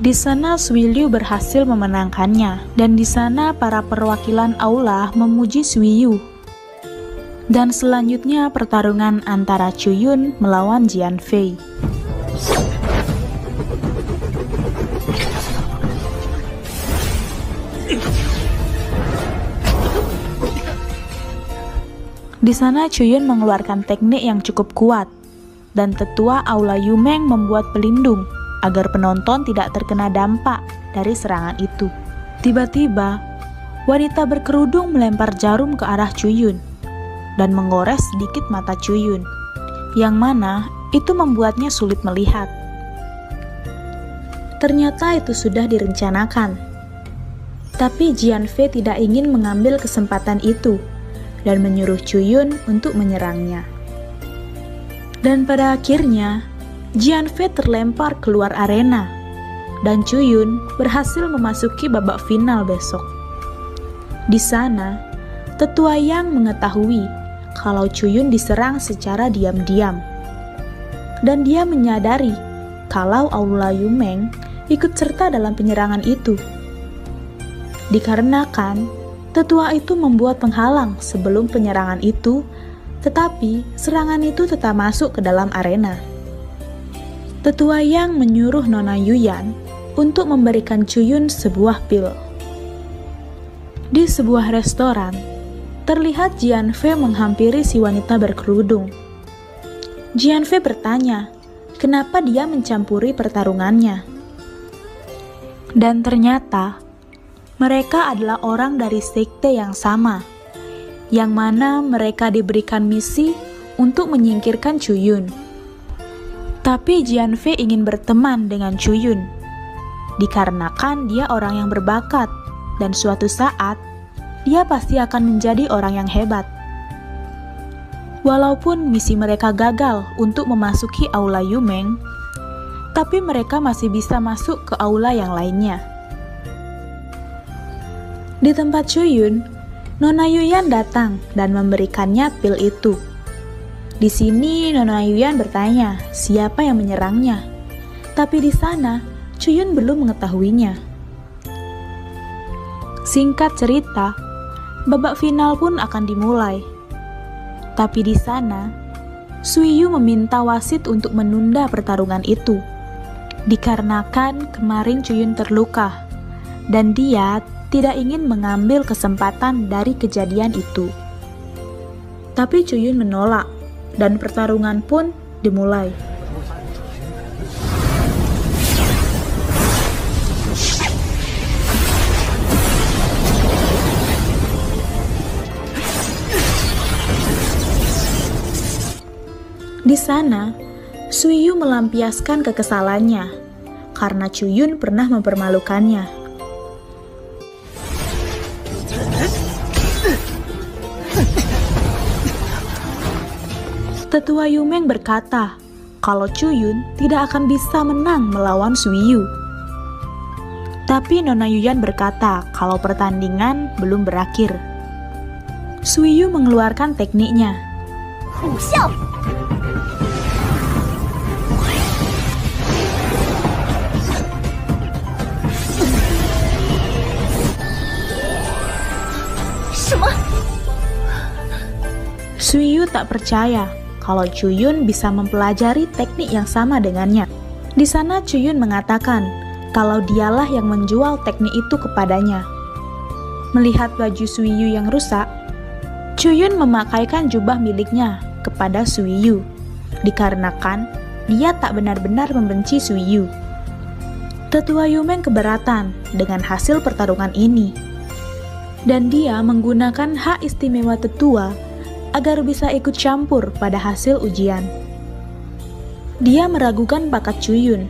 Di sana Suiliu berhasil memenangkannya, dan di sana para perwakilan aula memuji Suiyu. Dan selanjutnya pertarungan antara Chuyun melawan Jianfei. Di sana Chuyun mengeluarkan teknik yang cukup kuat, dan tetua aula Yumeng membuat pelindung agar penonton tidak terkena dampak dari serangan itu. Tiba-tiba, wanita berkerudung melempar jarum ke arah Chuyun dan menggores sedikit mata Chuyun, yang mana itu membuatnya sulit melihat. Ternyata itu sudah direncanakan. Tapi Jianfei tidak ingin mengambil kesempatan itu dan menyuruh Chuyun untuk menyerangnya. Dan pada akhirnya, Jianfei terlempar keluar arena, dan Chuyun berhasil memasuki babak final besok. Di sana, tetua Yang mengetahui kalau Chuyun diserang secara diam-diam, dan dia menyadari kalau aula Yumeng ikut serta dalam penyerangan itu. Dikarenakan tetua itu membuat penghalang sebelum penyerangan itu, tetapi serangan itu tetap masuk ke dalam arena. Tetua Yang menyuruh Nona Yuyan untuk memberikan Chuyun sebuah pil. Di sebuah restoran, terlihat Jianfei menghampiri si wanita berkerudung. Jianfei bertanya, kenapa dia mencampuri pertarungannya. Dan ternyata, mereka adalah orang dari sekte yang sama, yang mana mereka diberikan misi untuk menyingkirkan Chuyun. Tapi Jianfei ingin berteman dengan Chuyun, dikarenakan dia orang yang berbakat, dan suatu saat, dia pasti akan menjadi orang yang hebat. Walaupun misi mereka gagal untuk memasuki aula Yumeng, tapi mereka masih bisa masuk ke aula yang lainnya. Di tempat Chuyun, Nona Yuyan datang dan memberikannya pil itu. Di sini Nona Yuyan bertanya siapa yang menyerangnya, tapi di sana Chuyun belum mengetahuinya. Singkat cerita, babak final pun akan dimulai. Tapi di sana, Suiyu meminta wasit untuk menunda pertarungan itu, dikarenakan kemarin Chuyun terluka, dan dia tidak ingin mengambil kesempatan dari kejadian itu. Tapi Chuyun menolak, dan pertarungan pun dimulai. Di sana, Suiyu melampiaskan kekesalannya karena Chuyun pernah mempermalukannya. Tetua Yumeng berkata kalau Chuyun tidak akan bisa menang melawan Suiyu. Tapi Nona Yuyan berkata kalau pertandingan belum berakhir. Suiyu mengeluarkan tekniknya. 虎啸，什么？ Suiyu tak percaya kalau Chuyun bisa mempelajari teknik yang sama dengannya. Di sana Chuyun mengatakan kalau dialah yang menjual teknik itu kepadanya. Melihat baju Suiyu yang rusak, Chuyun memakaikan jubah miliknya kepada Suiyu, dikarenakan dia tak benar-benar membenci Suiyu. Tetua Yumeng keberatan dengan hasil pertarungan ini, dan dia menggunakan hak istimewa tetua agar bisa ikut campur pada hasil ujian. Dia meragukan bakat Chuyun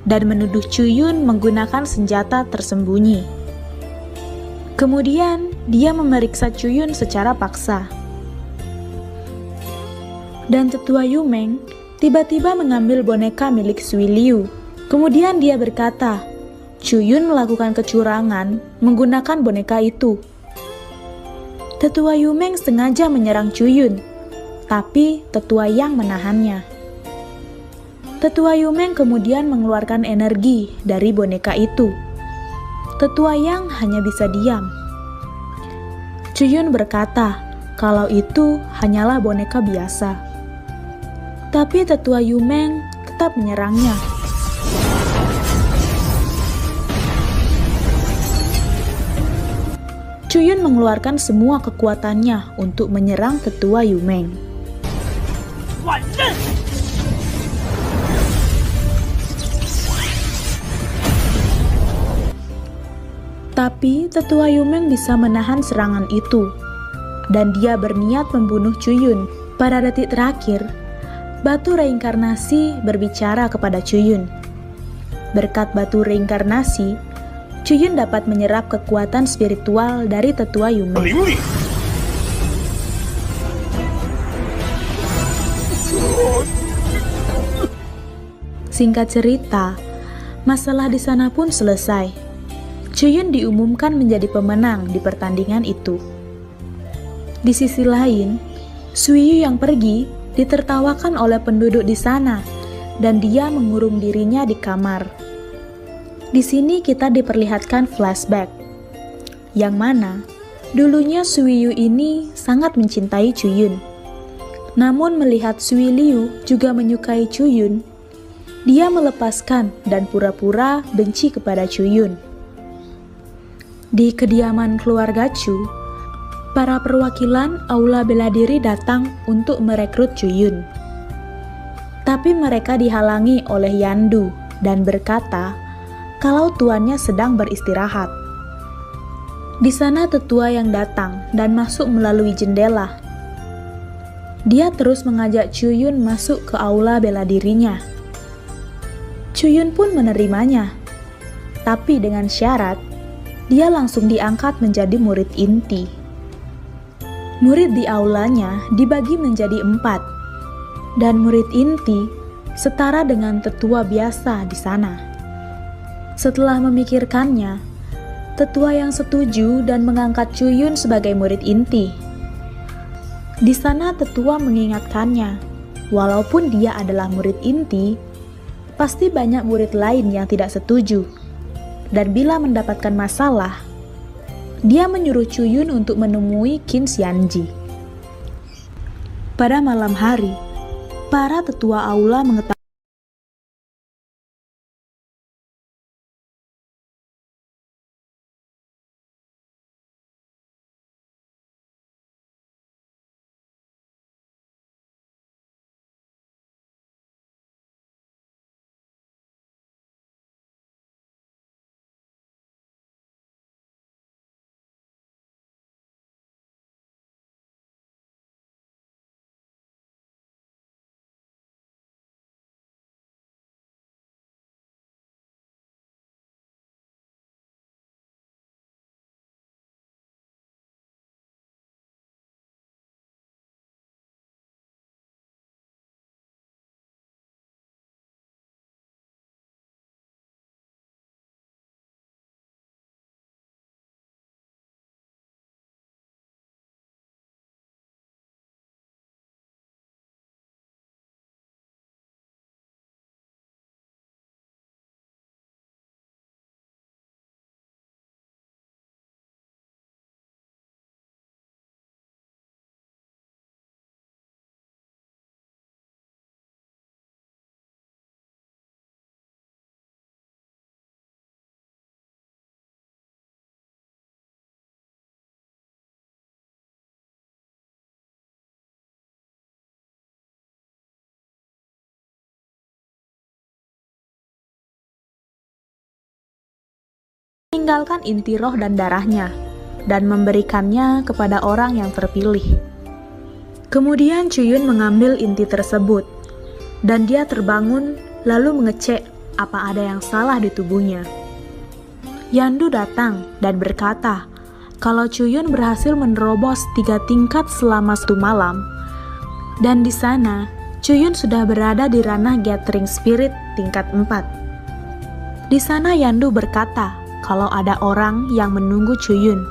dan menuduh Chuyun menggunakan senjata tersembunyi. Kemudian, dia memeriksa Chuyun secara paksa. Dan Tetua Yumeng tiba-tiba mengambil boneka milik Sui Liu. Kemudian dia berkata, Chuyun melakukan kecurangan menggunakan boneka itu. Tetua Yumeng sengaja menyerang Chuyun, tapi Tetua Yang menahannya. Tetua Yumeng kemudian mengeluarkan energi dari boneka itu. Tetua Yang hanya bisa diam. Chuyun berkata kalau itu hanyalah boneka biasa. Tapi Tetua Yumeng tetap menyerangnya. Chuyun mengeluarkan semua kekuatannya untuk menyerang Tetua Yumeng. Tapi Tetua Yumeng bisa menahan serangan itu, dan dia berniat membunuh Chuyun. Pada detik terakhir, batu reinkarnasi berbicara kepada Chuyun. Berkat batu reinkarnasi, Chuyun dapat menyerap kekuatan spiritual dari Tetua Yumeng. 灵力， Singkat cerita, masalah di sana pun selesai. Chuyun diumumkan menjadi pemenang di pertandingan itu. Di sisi lain, Suiyu yang pergi ditertawakan oleh penduduk di sana, dan dia mengurung dirinya di kamar. Di sini kita diperlihatkan flashback, yang mana dulunya Suiyu ini sangat mencintai Chuyun. Namun melihat Sui Liu juga menyukai Chuyun, dia melepaskan dan pura-pura benci kepada Chuyun. Di kediaman keluarga Chu, para perwakilan aula bela diri datang untuk merekrut Chuyun. Tapi mereka dihalangi oleh Yandu dan berkata kalau tuannya sedang beristirahat. Di sana tetua yang datang dan masuk melalui jendela. Dia terus mengajak Chuyun masuk ke aula bela dirinya. Chuyun pun menerimanya, tapi dengan syarat dia langsung diangkat menjadi murid inti. Murid di aulanya dibagi menjadi 4, dan murid inti setara dengan tetua biasa di sana. Setelah memikirkannya, tetua yang setuju dan mengangkat Chuyun sebagai murid inti. Di sana tetua mengingatkannya, walaupun dia adalah murid inti, pasti banyak murid lain yang tidak setuju. Dan bila mendapatkan masalah, dia menyuruh Chuyun untuk menemui Qin Xianji. Pada malam hari, para tetua aula mengetahui meninggalkan inti roh dan darahnya, dan memberikannya kepada orang yang terpilih. Kemudian Chuyun mengambil inti tersebut, dan dia terbangun lalu mengecek apa ada yang salah di tubuhnya. Yandu datang dan berkata kalau Chuyun berhasil menerobos 3 tingkat selama 1 malam, dan di sana Chuyun sudah berada di ranah Gathering Spirit tingkat 4. Di sana Yandu berkata kalau ada orang yang menunggu Chuyun.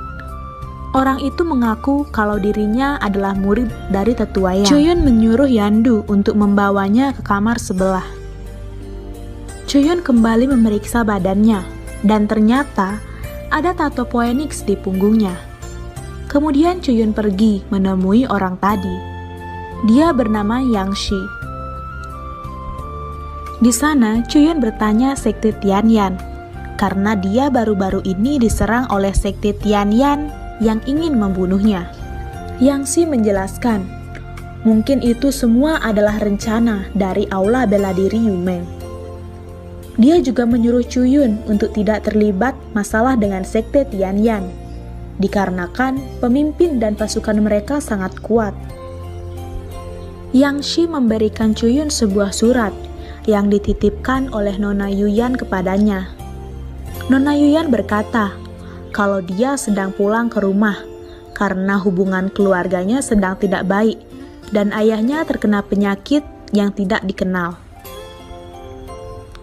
Orang itu mengaku kalau dirinya adalah murid dari tetua Yang. Chuyun menyuruh Yandu untuk membawanya ke kamar sebelah. Chuyun kembali memeriksa badannya, dan ternyata ada tato phoenix di punggungnya. Kemudian Chuyun pergi menemui orang tadi. Dia bernama Yang Shi. Di sana Chuyun bertanya sekte Tianyan, karena dia baru-baru ini diserang oleh sekte Tianyan yang ingin membunuhnya. Yang Shi menjelaskan, mungkin itu semua adalah rencana dari Aula Bela Diri Yunmeng. Dia juga menyuruh Chuyun untuk tidak terlibat masalah dengan sekte Tianyan, dikarenakan pemimpin dan pasukan mereka sangat kuat. Yang Shi memberikan Chuyun sebuah surat yang dititipkan oleh Nona Yuyan kepadanya. Nona Yuyan berkata kalau dia sedang pulang ke rumah karena hubungan keluarganya sedang tidak baik dan ayahnya terkena penyakit yang tidak dikenal.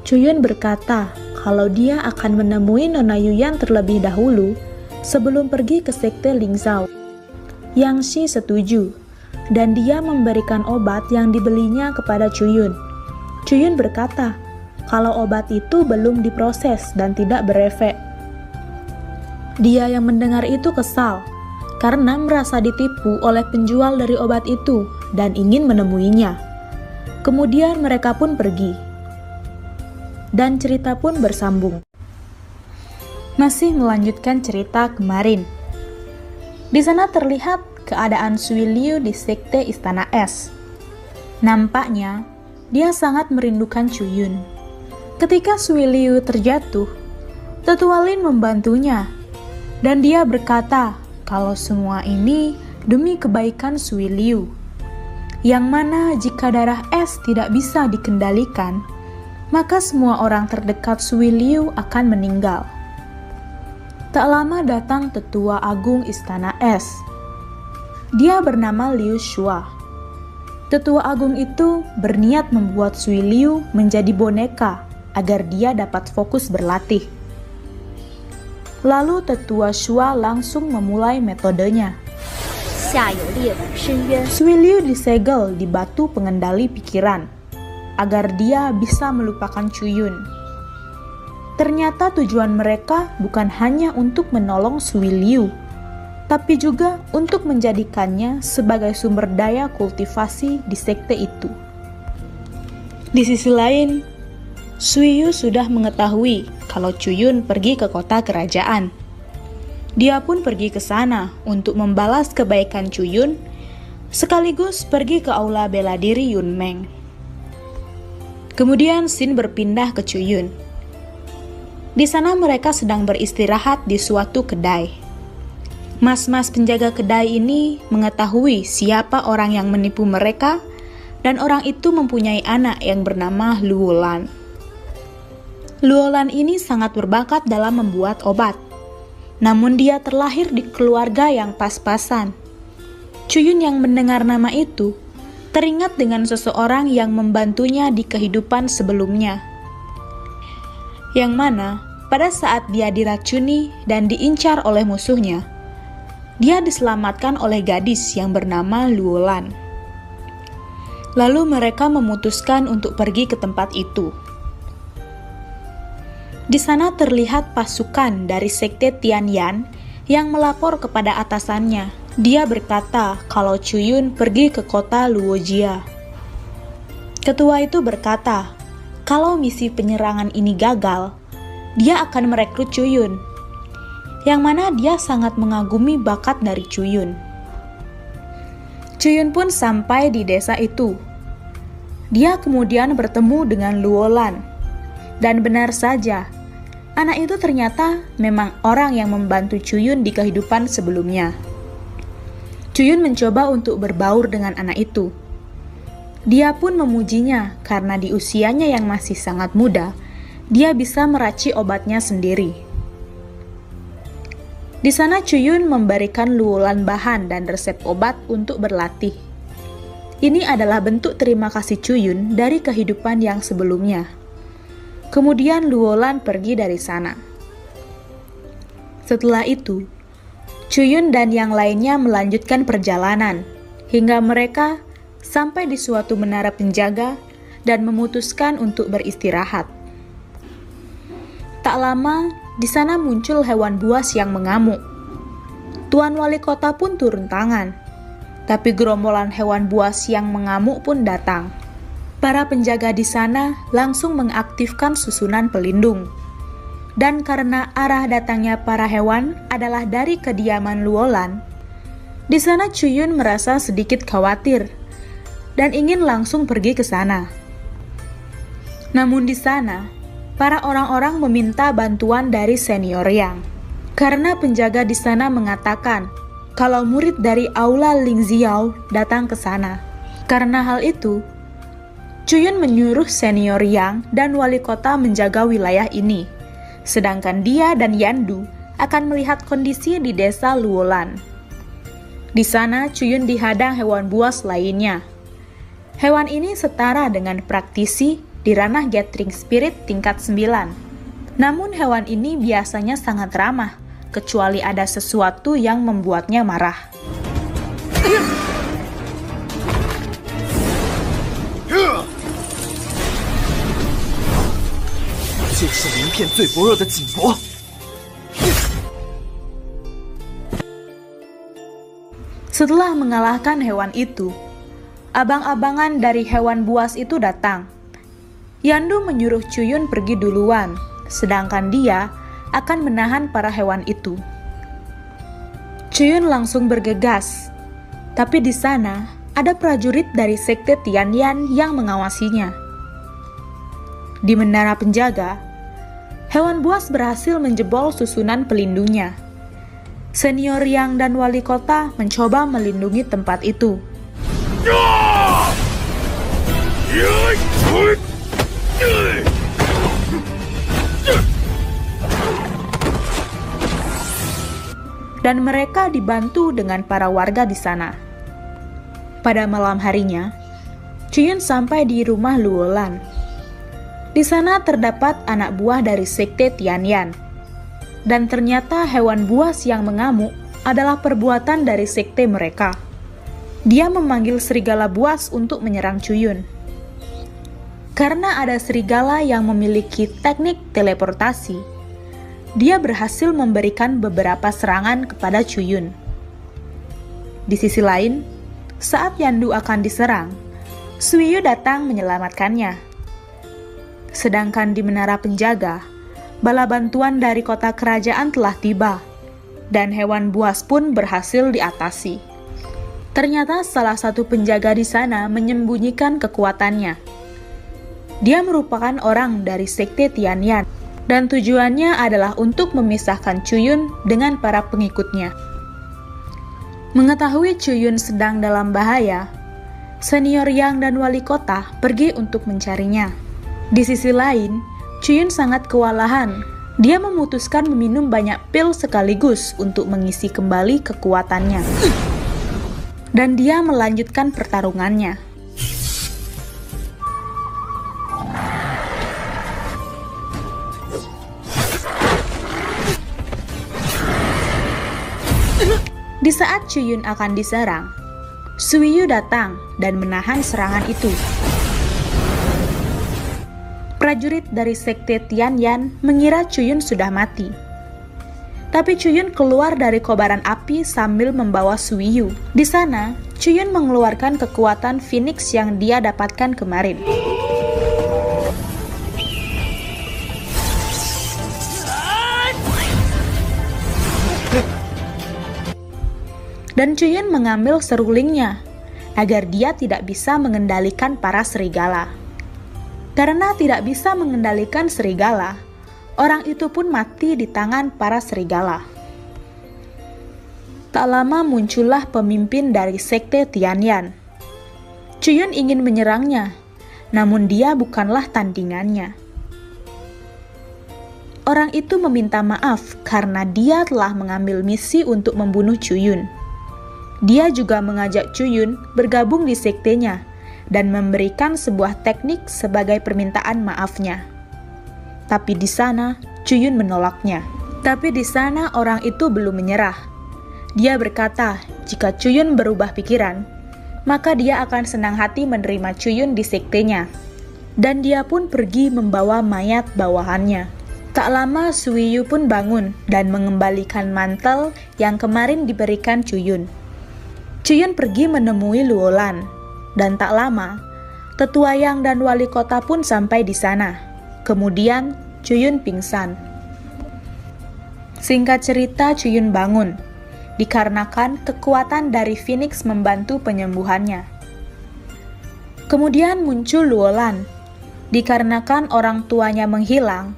Chuyun berkata kalau dia akan menemui Nona Yuyan terlebih dahulu sebelum pergi ke sekte Lingzhou. Yang Shi setuju dan dia memberikan obat yang dibelinya kepada Chuyun. Chuyun berkata kalau obat itu belum diproses dan tidak berefek. Dia yang mendengar itu kesal karena merasa ditipu oleh penjual dari obat itu dan ingin menemuinya. Kemudian mereka pun pergi. Dan cerita pun bersambung. Masih melanjutkan cerita kemarin. Di sana terlihat keadaan Sui Liu di sekte Istana Es. Nampaknya dia sangat merindukan Chuyun. Ketika Sui Liu terjatuh, Tetua Lin membantunya. Dan dia berkata kalau semua ini demi kebaikan Sui Liu, yang mana jika darah es tidak bisa dikendalikan, maka semua orang terdekat Sui Liu akan meninggal. Tak lama datang Tetua Agung Istana Es. Dia bernama Liu Shua. Tetua Agung itu berniat membuat Sui Liu menjadi boneka agar dia dapat fokus berlatih. Lalu Tetua Shua langsung memulai metodenya. Sui Liu disegel di batu pengendali pikiran agar dia bisa melupakan Chuyun. Ternyata tujuan mereka bukan hanya untuk menolong Sui Liu, tapi juga untuk menjadikannya sebagai sumber daya kultivasi di sekte itu. Di sisi lain, Sui Yu sudah mengetahui kalau Chuyun pergi ke kota kerajaan. Dia pun pergi ke sana untuk membalas kebaikan Chuyun, sekaligus pergi ke Aula Bela Diri Yunmeng. Kemudian Sin berpindah ke Chuyun. Di sana mereka sedang beristirahat di suatu kedai. Mas-mas penjaga kedai ini mengetahui siapa orang yang menipu mereka, dan orang itu mempunyai anak yang bernama Luolan. Luolan ini sangat berbakat dalam membuat obat. Namun dia terlahir di keluarga yang pas-pasan. Chuyun yang mendengar nama itu teringat dengan seseorang yang membantunya di kehidupan sebelumnya. Yang mana pada saat dia diracuni dan diincar oleh musuhnya, dia diselamatkan oleh gadis yang bernama Luolan. Lalu mereka memutuskan untuk pergi ke tempat itu. Di sana terlihat pasukan dari sekte Tianyan yang melapor kepada atasannya. Dia berkata kalau Chuyun pergi ke kota Luojia. Ketua itu berkata, kalau misi penyerangan ini gagal, dia akan merekrut Chuyun, yang mana dia sangat mengagumi bakat dari Chuyun. Chuyun pun sampai di desa itu. Dia kemudian bertemu dengan Luolan, dan benar saja, Anak itu ternyata memang orang yang membantu Chuyun di kehidupan sebelumnya. Chuyun mencoba untuk berbaur dengan anak itu. Dia pun memujinya karena di usianya yang masih sangat muda, dia bisa meracik obatnya sendiri. Di sana Chuyun memberikan Luolan bahan dan resep obat untuk berlatih. Ini adalah bentuk terima kasih Chuyun dari kehidupan yang sebelumnya. Kemudian Luolan pergi dari sana. Setelah itu, Chuyun dan yang lainnya melanjutkan perjalanan hingga mereka sampai di suatu menara penjaga dan memutuskan untuk beristirahat. Tak lama, di sana muncul hewan buas yang mengamuk. Tuan wali kota pun turun tangan, tapi gerombolan hewan buas yang mengamuk pun datang. Para penjaga di sana langsung mengaktifkan susunan pelindung. Dan karena arah datangnya para hewan adalah dari kediaman Luolan, di sana Chuyun merasa sedikit khawatir dan ingin langsung pergi ke sana. Namun di sana, para orang-orang meminta bantuan dari senior Yang. Karena penjaga di sana mengatakan kalau murid dari Aula Lingxiao datang ke sana. Karena hal itu, Chuyun menyuruh senior Yang dan wali kota menjaga wilayah ini, sedangkan dia dan Yandu akan melihat kondisi di desa Luolan. Di sana, Chuyun dihadang hewan buas lainnya. Hewan ini setara dengan praktisi di ranah gathering spirit tingkat 9. Namun hewan ini biasanya sangat ramah, kecuali ada sesuatu yang membuatnya marah. 这是鳞片最薄弱的颈脖。 Setelah mengalahkan hewan itu, abang-abangan dari hewan buas itu datang. Yandu menyuruh Chuyun pergi duluan, sedangkan dia akan menahan para hewan itu. Chuyun langsung bergegas, tapi di sana ada prajurit dari sekte Tianyan yang mengawasinya. Di menara penjaga, hewan buas berhasil menjebol susunan pelindungnya. Senior Yang dan wali kota mencoba melindungi tempat itu. Dan mereka dibantu dengan para warga di sana. Pada malam harinya, Chuyun sampai di rumah Luolan. Di sana terdapat anak buah dari sekte Tianyan. Dan ternyata hewan buas yang mengamuk adalah perbuatan dari sekte mereka. Dia memanggil serigala buas untuk menyerang Chuyun. Karena ada serigala yang memiliki teknik teleportasi, dia berhasil memberikan beberapa serangan kepada Chuyun. Di sisi lain, saat Yandu akan diserang, Suiyu datang menyelamatkannya. Sedangkan di menara penjaga, bala bantuan dari kota kerajaan telah tiba, dan hewan buas pun berhasil diatasi. Ternyata salah satu penjaga di sana menyembunyikan kekuatannya. Dia merupakan orang dari sekte Tianyan, dan tujuannya adalah untuk memisahkan Chuyun dengan para pengikutnya. Mengetahui Chuyun sedang dalam bahaya, senior Yang dan wali kota pergi untuk mencarinya. Di sisi lain, Chuyun sangat kewalahan. Dia memutuskan meminum banyak pil sekaligus untuk mengisi kembali kekuatannya. Dan dia melanjutkan pertarungannya. Di saat Chuyun akan diserang, Suiyu datang dan menahan serangan itu. Prajurit dari sekte Tianyan mengira Chuyun sudah mati. Tapi Chuyun keluar dari kobaran api sambil membawa Suiyu. Di sana, Chuyun mengeluarkan kekuatan Phoenix yang dia dapatkan kemarin. Dan Chuyun mengambil serulingnya agar dia tidak bisa mengendalikan para serigala. Karena tidak bisa mengendalikan serigala, Orang itu pun mati di tangan para serigala. Tak lama muncullah pemimpin dari sekte Tianyan. Chuyun ingin menyerangnya, namun dia bukanlah tandingannya. Orang itu meminta maaf karena dia telah mengambil misi untuk membunuh Chuyun. Dia juga mengajak Chuyun bergabung di sektenya dan memberikan sebuah teknik sebagai permintaan maafnya. Tapi di sana, Chuyun menolaknya. Tapi di sana orang itu belum menyerah. Dia berkata, jika Chuyun berubah pikiran, maka dia akan senang hati menerima Chuyun di sektenya. Dan dia pun pergi membawa mayat bawahannya. Tak lama Suiyu pun bangun dan mengembalikan mantel yang kemarin diberikan Chuyun. Chuyun pergi menemui Luolan, dan tak lama, Tetua Yang dan wali kota pun sampai di sana. Kemudian Chuyun pingsan. Singkat cerita, Chuyun bangun, dikarenakan kekuatan dari Phoenix membantu penyembuhannya. Kemudian muncul Luolan, dikarenakan orang tuanya menghilang.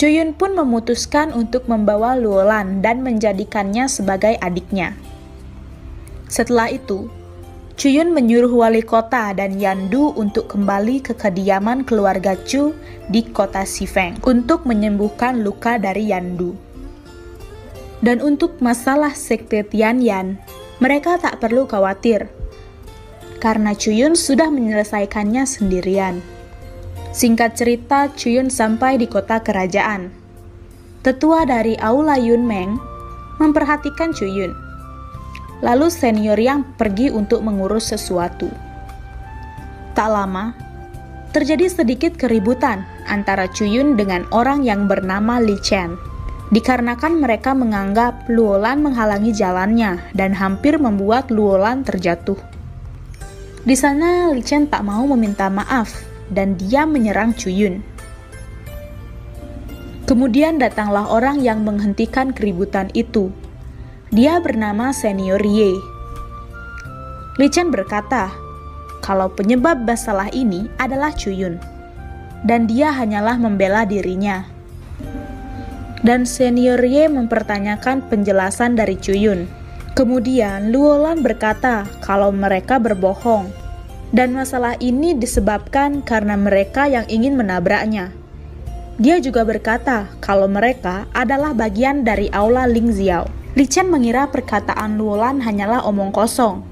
Chuyun pun memutuskan untuk membawa Luolan dan menjadikannya sebagai adiknya. Setelah itu, Chuyun menyuruh wali kota dan Yandu untuk kembali ke kediaman keluarga Chu di kota Xifeng untuk menyembuhkan luka dari Yandu. Dan untuk masalah sekte Tianyan, mereka tak perlu khawatir, karena Chuyun sudah menyelesaikannya sendirian. Singkat cerita, Chuyun sampai di kota kerajaan. Tetua dari Aula Yunmeng memperhatikan Chuyun. Lalu senior yang pergi untuk mengurus sesuatu. Tak lama, terjadi sedikit keributan antara Chuyun dengan orang yang bernama Li Chen. Dikarenakan mereka menganggap Luolan menghalangi jalannya dan hampir membuat Luolan terjatuh. Di sana Li Chen tak mau meminta maaf dan dia menyerang Chuyun. Kemudian datanglah orang yang menghentikan keributan itu. Dia bernama Senior Ye. Li Chen berkata, kalau penyebab masalah ini adalah Chuyun, dan dia hanyalah membela dirinya. Dan Senior Ye mempertanyakan penjelasan dari Chuyun. Kemudian Luolan berkata kalau mereka berbohong, dan masalah ini disebabkan karena mereka yang ingin menabraknya. Dia juga berkata kalau mereka adalah bagian dari aula Ling Xiao. Li Chen mengira perkataan Luolan hanyalah omong kosong,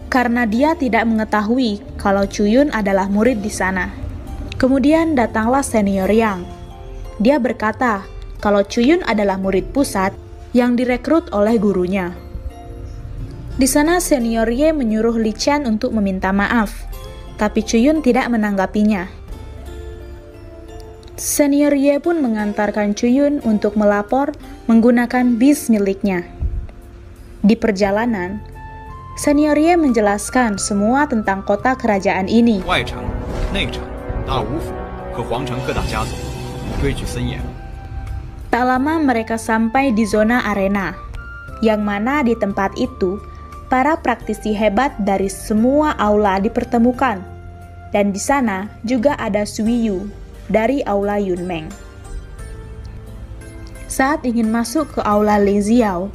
karena dia tidak mengetahui kalau Chuyun adalah murid di sana. Kemudian datanglah Senior Yang. Dia berkata kalau Chuyun adalah murid pusat yang direkrut oleh gurunya. Di sana Senior Ye menyuruh Li Chen untuk meminta maaf, tapi Chuyun tidak menanggapinya. Senior Ye pun mengantarkan Chuyun untuk melapor menggunakan bis miliknya. Di perjalanan, Senior Ye menjelaskan semua tentang kota kerajaan ini. 外城、内城、大吴府和皇城各大家族规矩森严。 Tak lama mereka sampai di zona arena, yang mana di tempat itu para praktisi hebat dari semua aula dipertemukan, dan di sana juga ada Suiyu dari aula Yunmeng. Saat ingin masuk ke aula Ling Xiao,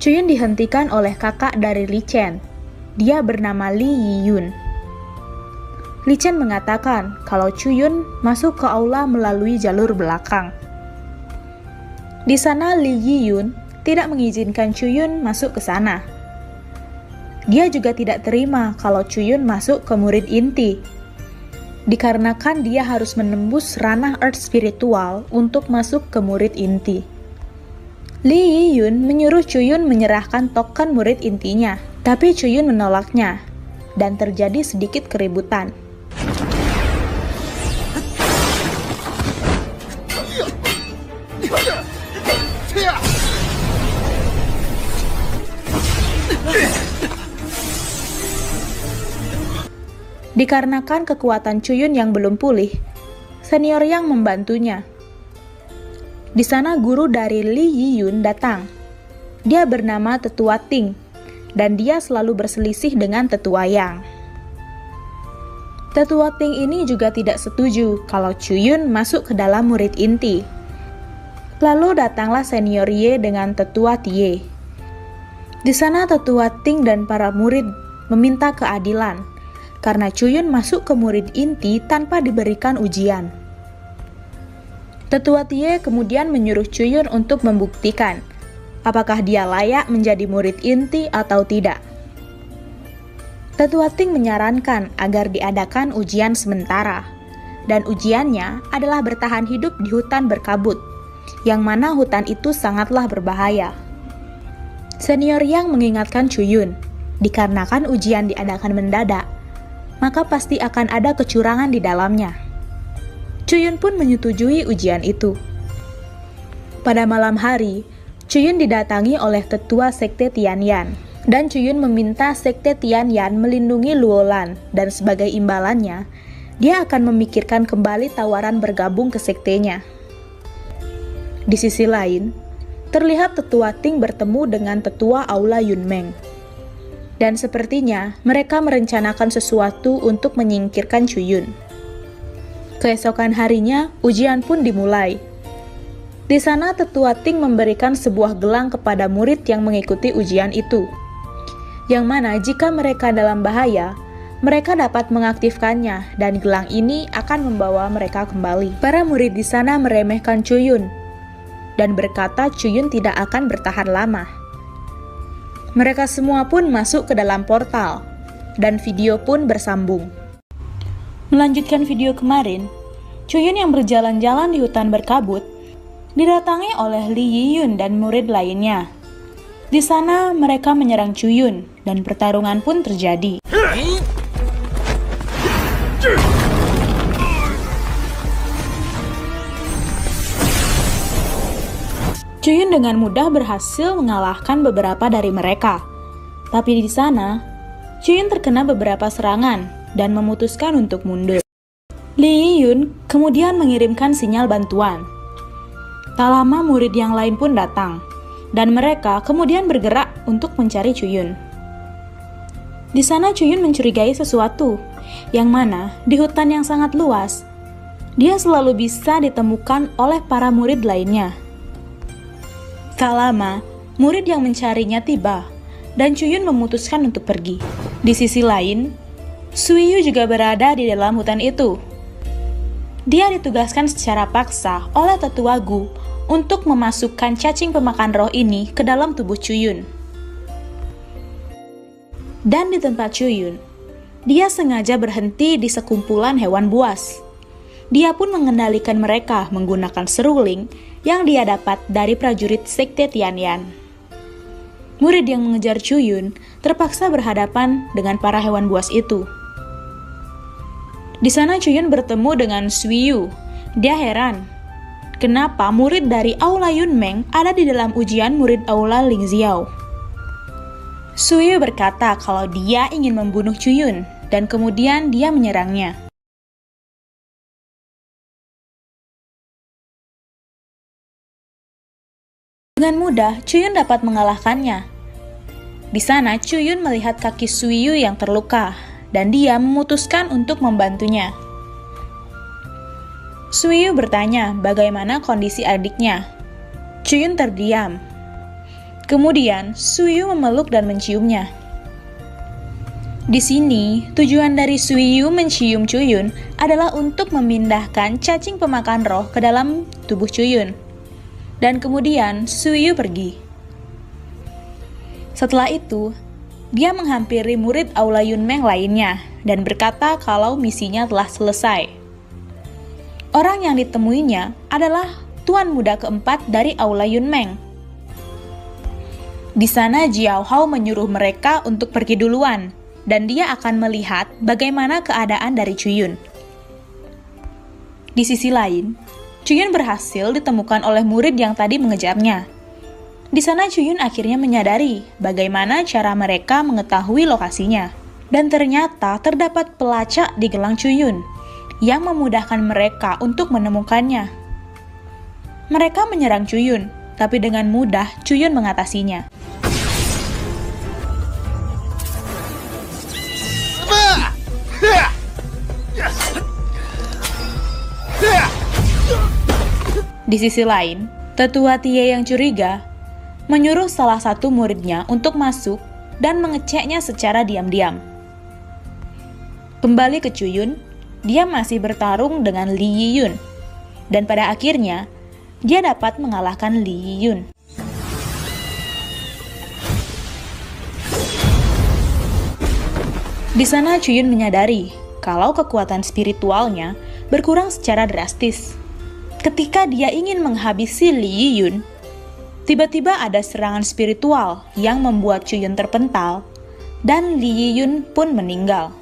Chuyun dihentikan oleh kakak dari Li Chen. Dia bernama Li Yiyun. Li Chen mengatakan kalau Chuyun masuk ke aula melalui jalur belakang. Di sana Li Yiyun tidak mengizinkan Chuyun masuk ke sana. Dia juga tidak terima kalau Chuyun masuk ke murid inti, dikarenakan dia harus menembus ranah earth spiritual untuk masuk ke murid inti. Li Yiyun menyuruh Chuyun menyerahkan token murid intinya, tapi Chuyun menolaknya, dan terjadi sedikit keributan. Dikarenakan kekuatan Chuyun yang belum pulih, Senior Yang membantunya. Di sana guru dari Li Yiyun datang. Dia bernama Tetua Ting, dan dia selalu berselisih dengan Tetua Yang. Tetua Ting ini juga tidak setuju kalau Chuyun masuk ke dalam murid inti, Lalu datanglah senior Ye dengan tetua Tie. Di sana tetua Ting dan para murid meminta keadilan karena Chuyun masuk ke murid inti tanpa diberikan ujian. Tetua Tie kemudian menyuruh Chuyun untuk membuktikan apakah dia layak menjadi murid inti atau tidak. Tetua Ting menyarankan agar diadakan ujian sementara, dan ujiannya adalah bertahan hidup di hutan berkabut, yang mana hutan itu sangatlah berbahaya. Senior Yang mengingatkan Chuyun, dikarenakan ujian diadakan mendadak, maka pasti akan ada kecurangan di dalamnya. Chuyun pun menyetujui ujian itu. Pada malam hari, Chuyun didatangi oleh tetua sekte Tianyan, dan Chuyun meminta sekte Tianyan melindungi Luolan, dan sebagai imbalannya, dia akan memikirkan kembali tawaran bergabung ke sektenya. Di sisi lain, terlihat tetua Ting bertemu dengan tetua Aula Yunmeng. Dan sepertinya mereka merencanakan sesuatu untuk menyingkirkan Chuyun. Keesokan harinya, ujian pun dimulai. Di sana tetua Ting memberikan sebuah gelang kepada murid yang mengikuti ujian itu, yang mana jika mereka dalam bahaya, mereka dapat mengaktifkannya dan gelang ini akan membawa mereka kembali. Para murid di sana meremehkan Chuyun dan berkata Chuyun tidak akan bertahan lama. Mereka semua pun masuk ke dalam portal, dan video pun bersambung. Melanjutkan video kemarin, Chuyun yang berjalan-jalan di hutan berkabut didatangi oleh Li Yiyun dan murid lainnya. Di sana mereka menyerang Chuyun, dan pertarungan pun terjadi. Chuyun dengan mudah berhasil mengalahkan beberapa dari mereka. Tapi di sana, Chuyun terkena beberapa serangan dan memutuskan untuk mundur. Li Yiyun kemudian mengirimkan sinyal bantuan. Tak lama murid yang lain pun datang, dan mereka kemudian bergerak untuk mencari Chuyun. Di sana Chuyun mencurigai sesuatu, yang mana di hutan yang sangat luas, dia selalu bisa ditemukan oleh para murid lainnya. Tak lama, murid yang mencarinya tiba, dan Chuyun memutuskan untuk pergi. Di sisi lain, Suiyu juga berada di dalam hutan itu. Dia ditugaskan secara paksa oleh tetua Gu untuk memasukkan cacing pemakan roh ini ke dalam tubuh Chuyun. Dan di tempat Chuyun, dia sengaja berhenti di sekumpulan hewan buas. Dia pun mengendalikan mereka menggunakan seruling yang dia dapat dari prajurit sekte Tianyan. Murid yang mengejar Chuyun terpaksa berhadapan dengan para hewan buas itu. Di sana Chuyun bertemu dengan Suiyu. Dia heran, kenapa murid dari Aula Yunmeng ada di dalam ujian murid Aula Lingxiao. Suiyu berkata kalau dia ingin membunuh Chuyun, dan kemudian dia menyerangnya. Dengan mudah, Chuyun dapat mengalahkannya. Di sana, Chuyun melihat kaki Suiyu yang terluka, dan dia memutuskan untuk membantunya. Suiyu bertanya bagaimana kondisi adiknya. Chuyun terdiam. Kemudian, Suiyu memeluk dan menciumnya. Di sini, tujuan dari Suiyu mencium Chuyun adalah untuk memindahkan cacing pemakan roh ke dalam tubuh Chuyun. Dan kemudian Suiyu pergi. Setelah itu, dia menghampiri murid Aula Yunmeng lainnya dan berkata kalau misinya telah selesai. Orang yang ditemuinya adalah tuan muda keempat dari Aula Yunmeng. Di sana Jiao Hao menyuruh mereka untuk pergi duluan, dan dia akan melihat bagaimana keadaan dari Chuyun. Di sisi lain, Chuyun berhasil ditemukan oleh murid yang tadi mengejarnya. Di sana Chuyun akhirnya menyadari bagaimana cara mereka mengetahui lokasinya. Dan ternyata terdapat pelacak di gelang Chuyun yang memudahkan mereka untuk menemukannya. Mereka menyerang Chuyun, tapi dengan mudah Chuyun mengatasinya. Di sisi lain, Tetua Tie yang curiga menyuruh salah satu muridnya untuk masuk dan mengeceknya secara diam-diam. Kembali ke Chuyun, dia masih bertarung dengan Li Yiyun, dan pada akhirnya dia dapat mengalahkan Li Yiyun. Di sana Chuyun menyadari kalau kekuatan spiritualnya berkurang secara drastis. Ketika dia ingin menghabisi Li Yiyun, tiba-tiba ada serangan spiritual yang membuat Chuyun terpental, dan Li Yiyun pun meninggal.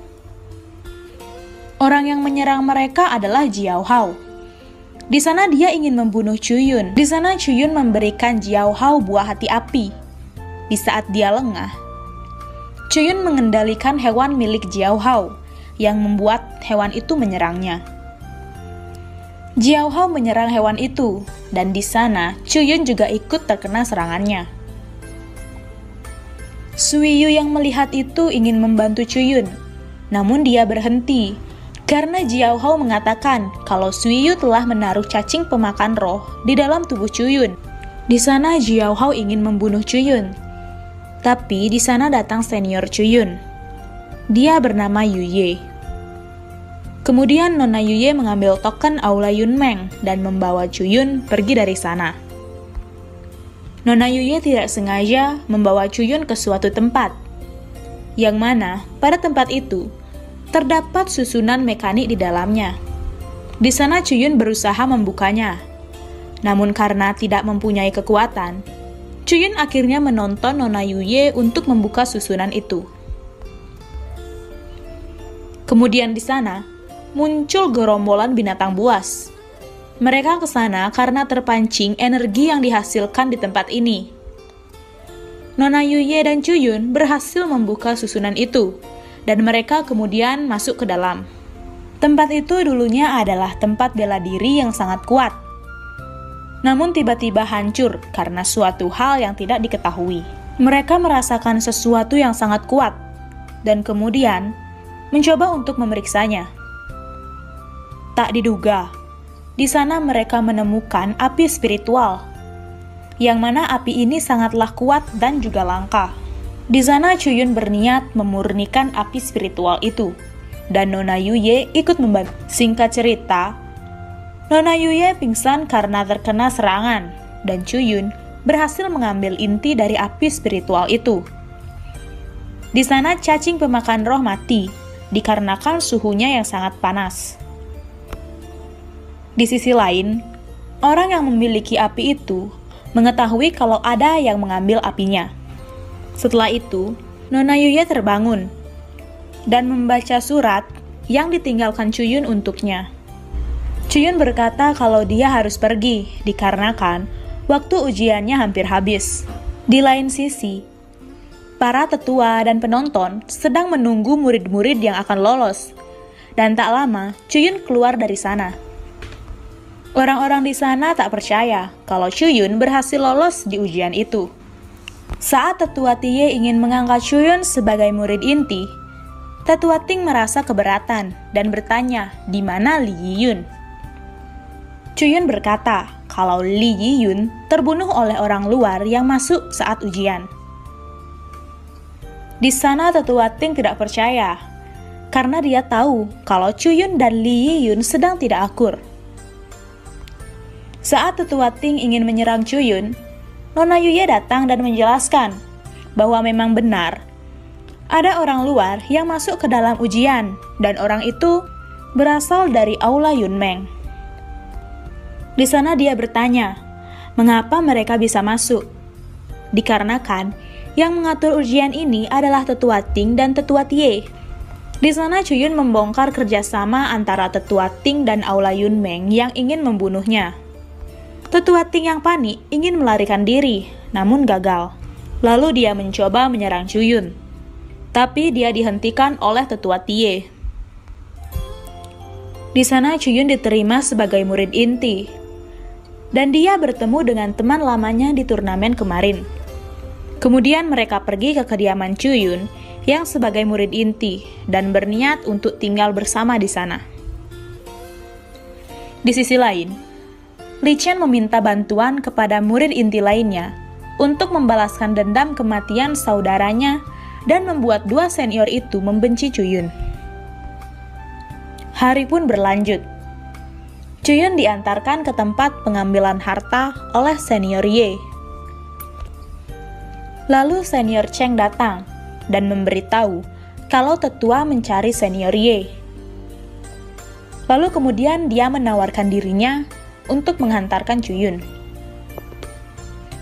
Orang yang menyerang mereka adalah Jiao Hao. Di sana dia ingin membunuh Chuyun. Di sana Chuyun memberikan Jiao Hao buah hati api. Di saat dia lengah, Chuyun mengendalikan hewan milik Jiao Hao yang membuat hewan itu menyerangnya. Jiao Hao menyerang hewan itu, dan di sana Chuyun juga ikut terkena serangannya. Suiyu yang melihat itu ingin membantu Chuyun, namun dia berhenti karena Jiao Hao mengatakan kalau Suiyu telah menaruh cacing pemakan roh di dalam tubuh Chuyun. Di sana Jiao Hao ingin membunuh Chuyun, tapi di sana datang senior Chuyun. Dia bernama Yuye. Kemudian Nona Yuye mengambil token Aula Yunmeng dan membawa Chuyun pergi dari sana. Nona Yuye tidak sengaja membawa Chuyun ke suatu tempat, yang mana pada tempat itu terdapat susunan mekanik di dalamnya. Di sana Chuyun berusaha membukanya. Namun karena tidak mempunyai kekuatan, Chuyun akhirnya menonton Nona Yuye untuk membuka susunan itu. Kemudian di sana muncul gerombolan binatang buas. Mereka ke sana karena terpancing energi yang dihasilkan di tempat ini. Nona Yuye dan Chuyun berhasil membuka susunan itu, dan mereka kemudian masuk ke dalam. Tempat itu dulunya adalah tempat bela diri yang sangat kuat. Namun tiba-tiba hancur karena suatu hal yang tidak diketahui. Mereka merasakan sesuatu yang sangat kuat, dan kemudian mencoba untuk memeriksanya. Tak diduga, di sana mereka menemukan api spiritual, yang mana api ini sangatlah kuat dan juga langka. Di sana Chuyun berniat memurnikan api spiritual itu, dan Nona Yuye ikut membantu. Singkat cerita, Nona Yuye pingsan karena terkena serangan, dan Chuyun berhasil mengambil inti dari api spiritual itu. Di sana cacing pemakan roh mati, dikarenakan suhunya yang sangat panas. Di sisi lain, orang yang memiliki api itu mengetahui kalau ada yang mengambil apinya. Setelah itu, Nona Yuye terbangun dan membaca surat yang ditinggalkan Chuyun untuknya. Chuyun berkata kalau dia harus pergi dikarenakan waktu ujiannya hampir habis. Di lain sisi, para tetua dan penonton sedang menunggu murid-murid yang akan lolos, dan tak lama Chuyun keluar dari sana. Orang-orang di sana tak percaya kalau Chuyun berhasil lolos di ujian itu. Saat Tetua Tie ingin mengangkat Chuyun sebagai murid inti, Tetua Ting merasa keberatan dan bertanya di mana Li Yiyun. Chuyun berkata kalau Li Yiyun terbunuh oleh orang luar yang masuk saat ujian. Di sana Tetua Ting tidak percaya, karena dia tahu kalau Chuyun dan Li Yiyun sedang tidak akur. Saat Tetua Ting ingin menyerang Chuyun, Nona Yuye datang dan menjelaskan bahwa memang benar ada orang luar yang masuk ke dalam ujian, dan orang itu berasal dari Aula Yunmeng. Di sana dia bertanya, mengapa mereka bisa masuk? Dikarenakan yang mengatur ujian ini adalah Tetua Ting dan Tetua Tie. Di sana Chuyun membongkar kerjasama antara Tetua Ting dan Aula Yunmeng yang ingin membunuhnya. Tetua Ting yang panik ingin melarikan diri, namun gagal. Lalu dia mencoba menyerang Chuyun, tapi dia dihentikan oleh Tetua Tie. Di sana Chuyun diterima sebagai murid inti, dan dia bertemu dengan teman lamanya di turnamen kemarin. Kemudian mereka pergi ke kediaman Chuyun yang sebagai murid inti dan berniat untuk tinggal bersama di sana. Di sisi lain, Li Qian meminta bantuan kepada murid inti lainnya untuk membalaskan dendam kematian saudaranya dan membuat dua senior itu membenci Cuyun. Hari pun berlanjut. Cuyun diantarkan ke tempat pengambilan harta oleh senior Ye. Lalu senior Cheng datang dan memberitahu kalau tetua mencari senior Ye. Lalu kemudian dia menawarkan dirinya untuk menghantarkan Cuyun.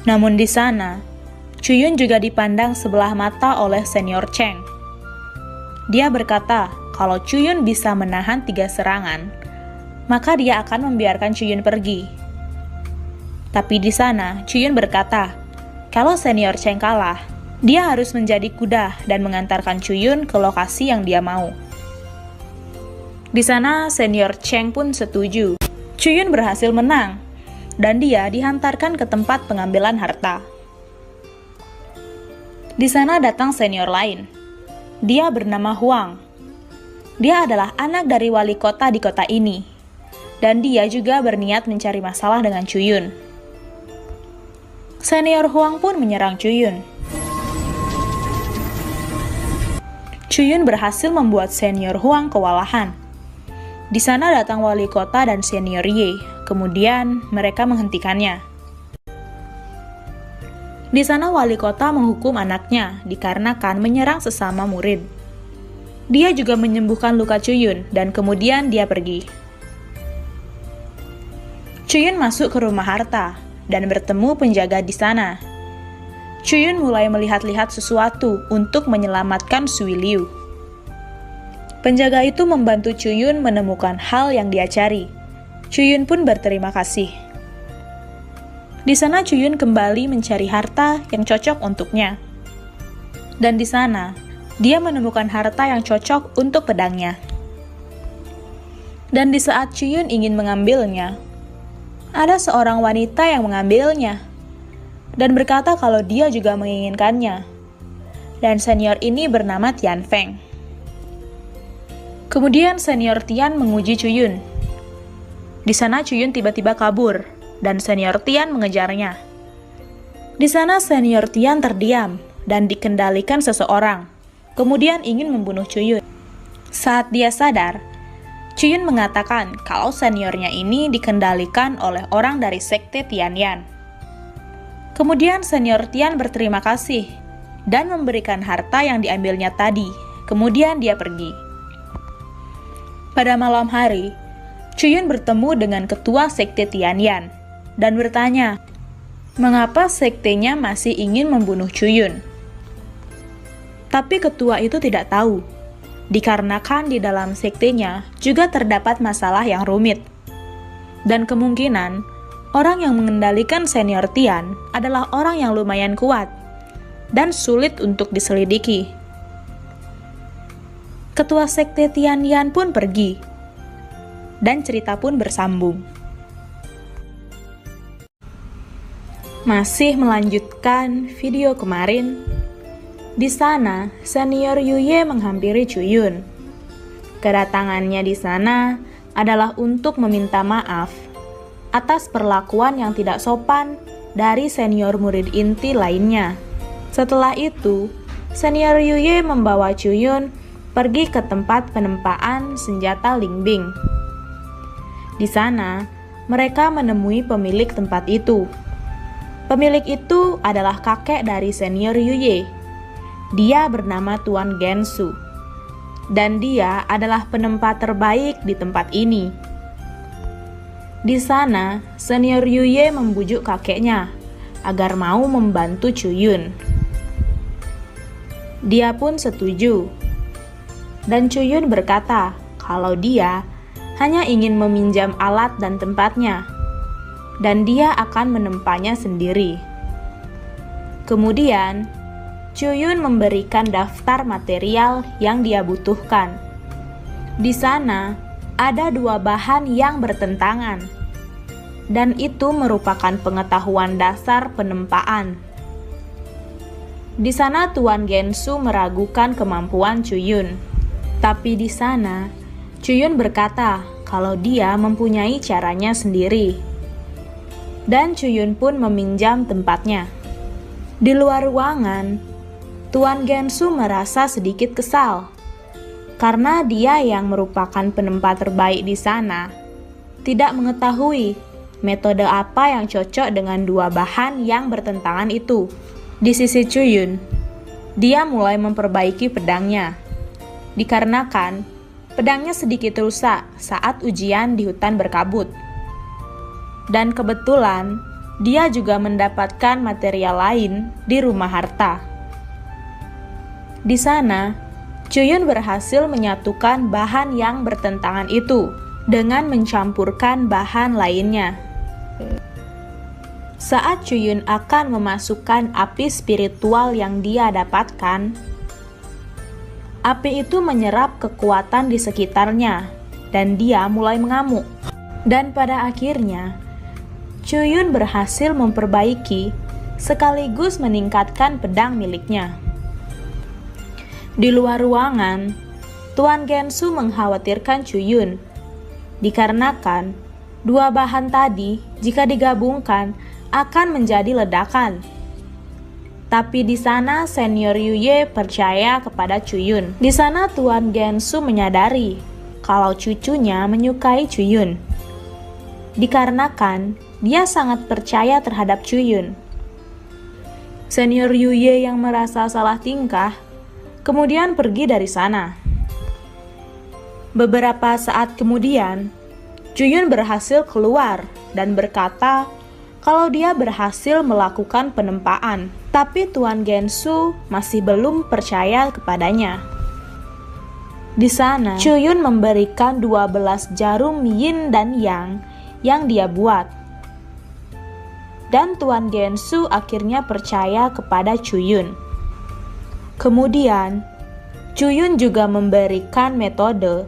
Namun di sana, Cuyun juga dipandang sebelah mata oleh senior Cheng. Dia berkata kalau Cuyun bisa menahan 3 serangan, maka dia akan membiarkan Cuyun pergi. Tapi di sana, Cuyun berkata kalau senior Cheng kalah, dia harus menjadi kuda dan mengantarkan Cuyun ke lokasi yang dia mau. Di sana, senior Cheng pun setuju. Cuyun berhasil menang, dan dia dihantarkan ke tempat pengambilan harta. Di sana datang senior lain. Dia bernama Huang. Dia adalah anak dari wali kota di kota ini, dan dia juga berniat mencari masalah dengan Cuyun. Senior Huang pun menyerang Cuyun. Cuyun berhasil membuat senior Huang kewalahan. Di sana datang wali kota dan senior Ye, kemudian mereka menghentikannya. Di sana wali kota menghukum anaknya dikarenakan menyerang sesama murid. Dia juga menyembuhkan luka Cuyun dan kemudian dia pergi. Cuyun masuk ke rumah harta dan bertemu penjaga di sana. Cuyun mulai melihat-lihat sesuatu untuk menyelamatkan Sui Liu. Penjaga itu membantu Cuyun menemukan hal yang dia cari. Cuyun pun berterima kasih. Di sana Cuyun kembali mencari harta yang cocok untuknya. Dan di sana, dia menemukan harta yang cocok untuk pedangnya. Dan di saat Cuyun ingin mengambilnya, ada seorang wanita yang mengambilnya dan berkata kalau dia juga menginginkannya. Dan senior ini bernama Tian Feng. Kemudian senior Tian menguji Cuyun. Di sana Cuyun tiba-tiba kabur, dan senior Tian mengejarnya. Di sana senior Tian terdiam dan dikendalikan seseorang, kemudian ingin membunuh Cuyun. Saat dia sadar, Cuyun mengatakan kalau seniornya ini dikendalikan oleh orang dari sekte Tianyan. Kemudian senior Tian berterima kasih dan memberikan harta yang diambilnya tadi, kemudian dia pergi. Pada malam hari, Cuyun bertemu dengan ketua sekte Tianyan dan bertanya, mengapa sektenya masih ingin membunuh Cuyun? Tapi ketua itu tidak tahu, dikarenakan di dalam sektenya juga terdapat masalah yang rumit. Dan kemungkinan, orang yang mengendalikan senior Tian adalah orang yang lumayan kuat dan sulit untuk diselidiki. Ketua sekte Tianyan pun pergi, dan cerita pun bersambung. Masih melanjutkan video kemarin, di sana senior Yuye menghampiri Cuyun. Kedatangannya di sana adalah untuk meminta maaf atas perlakuan yang tidak sopan dari senior murid inti lainnya. Setelah itu, senior Yuye membawa Cuyun pergi ke tempat penempaan senjata Lingbing. Di sana, mereka menemui pemilik tempat itu. Pemilik itu adalah kakek dari senior Yuye. Dia bernama Tuan Gensu, dan dia adalah penempat terbaik di tempat ini. Di sana, senior Yuye membujuk kakeknya agar mau membantu Cuyun. Dia pun setuju. Dan Cuyun berkata kalau dia hanya ingin meminjam alat dan tempatnya, dan dia akan menempanya sendiri. Kemudian, Cuyun memberikan daftar material yang dia butuhkan. Di sana, ada 2 bahan yang bertentangan, dan itu merupakan pengetahuan dasar penempaan. Di sana Tuan Gensu meragukan kemampuan Cuyun. Tapi di sana, Cuyun berkata kalau dia mempunyai caranya sendiri. dan Chuyun pun meminjam tempatnya. Di luar ruangan, Tuan Gensu merasa sedikit kesal karena dia yang merupakan penempat terbaik di sana tidak mengetahui metode apa yang cocok dengan dua bahan yang bertentangan itu. Di sisi Chuyun, dia mulai memperbaiki pedangnya, dikarenakan pedangnya sedikit rusak saat ujian di hutan berkabut. Dan kebetulan, dia juga mendapatkan material lain di rumah harta. Di sana, Chuyun berhasil menyatukan bahan yang bertentangan itu dengan mencampurkan bahan lainnya. Saat Chuyun akan memasukkan api spiritual yang dia dapatkan, api itu menyerap kekuatan di sekitarnya dan dia mulai mengamuk. Dan pada akhirnya, Chuyun berhasil memperbaiki sekaligus meningkatkan pedang miliknya. Di luar ruangan, Tuan Gensu mengkhawatirkan Chuyun, dikarenakan dua bahan tadi jika digabungkan akan menjadi ledakan. Tapi di sana Senior Yuye percaya kepada Chuyun. Di sana Tuan Gensu menyadari kalau cucunya menyukai Chuyun, dikarenakan dia sangat percaya terhadap Chuyun. Senior Yuye yang merasa salah tingkah kemudian pergi dari sana. Beberapa saat kemudian, Chuyun berhasil keluar dan berkata kalau dia berhasil melakukan penempaan, tapi Tuan Gensu masih belum percaya kepadanya. Di sana, Chuyun memberikan 12 jarum yin dan yang dia buat. Dan Tuan Gensu akhirnya percaya kepada Chuyun. Kemudian, Chuyun juga memberikan metode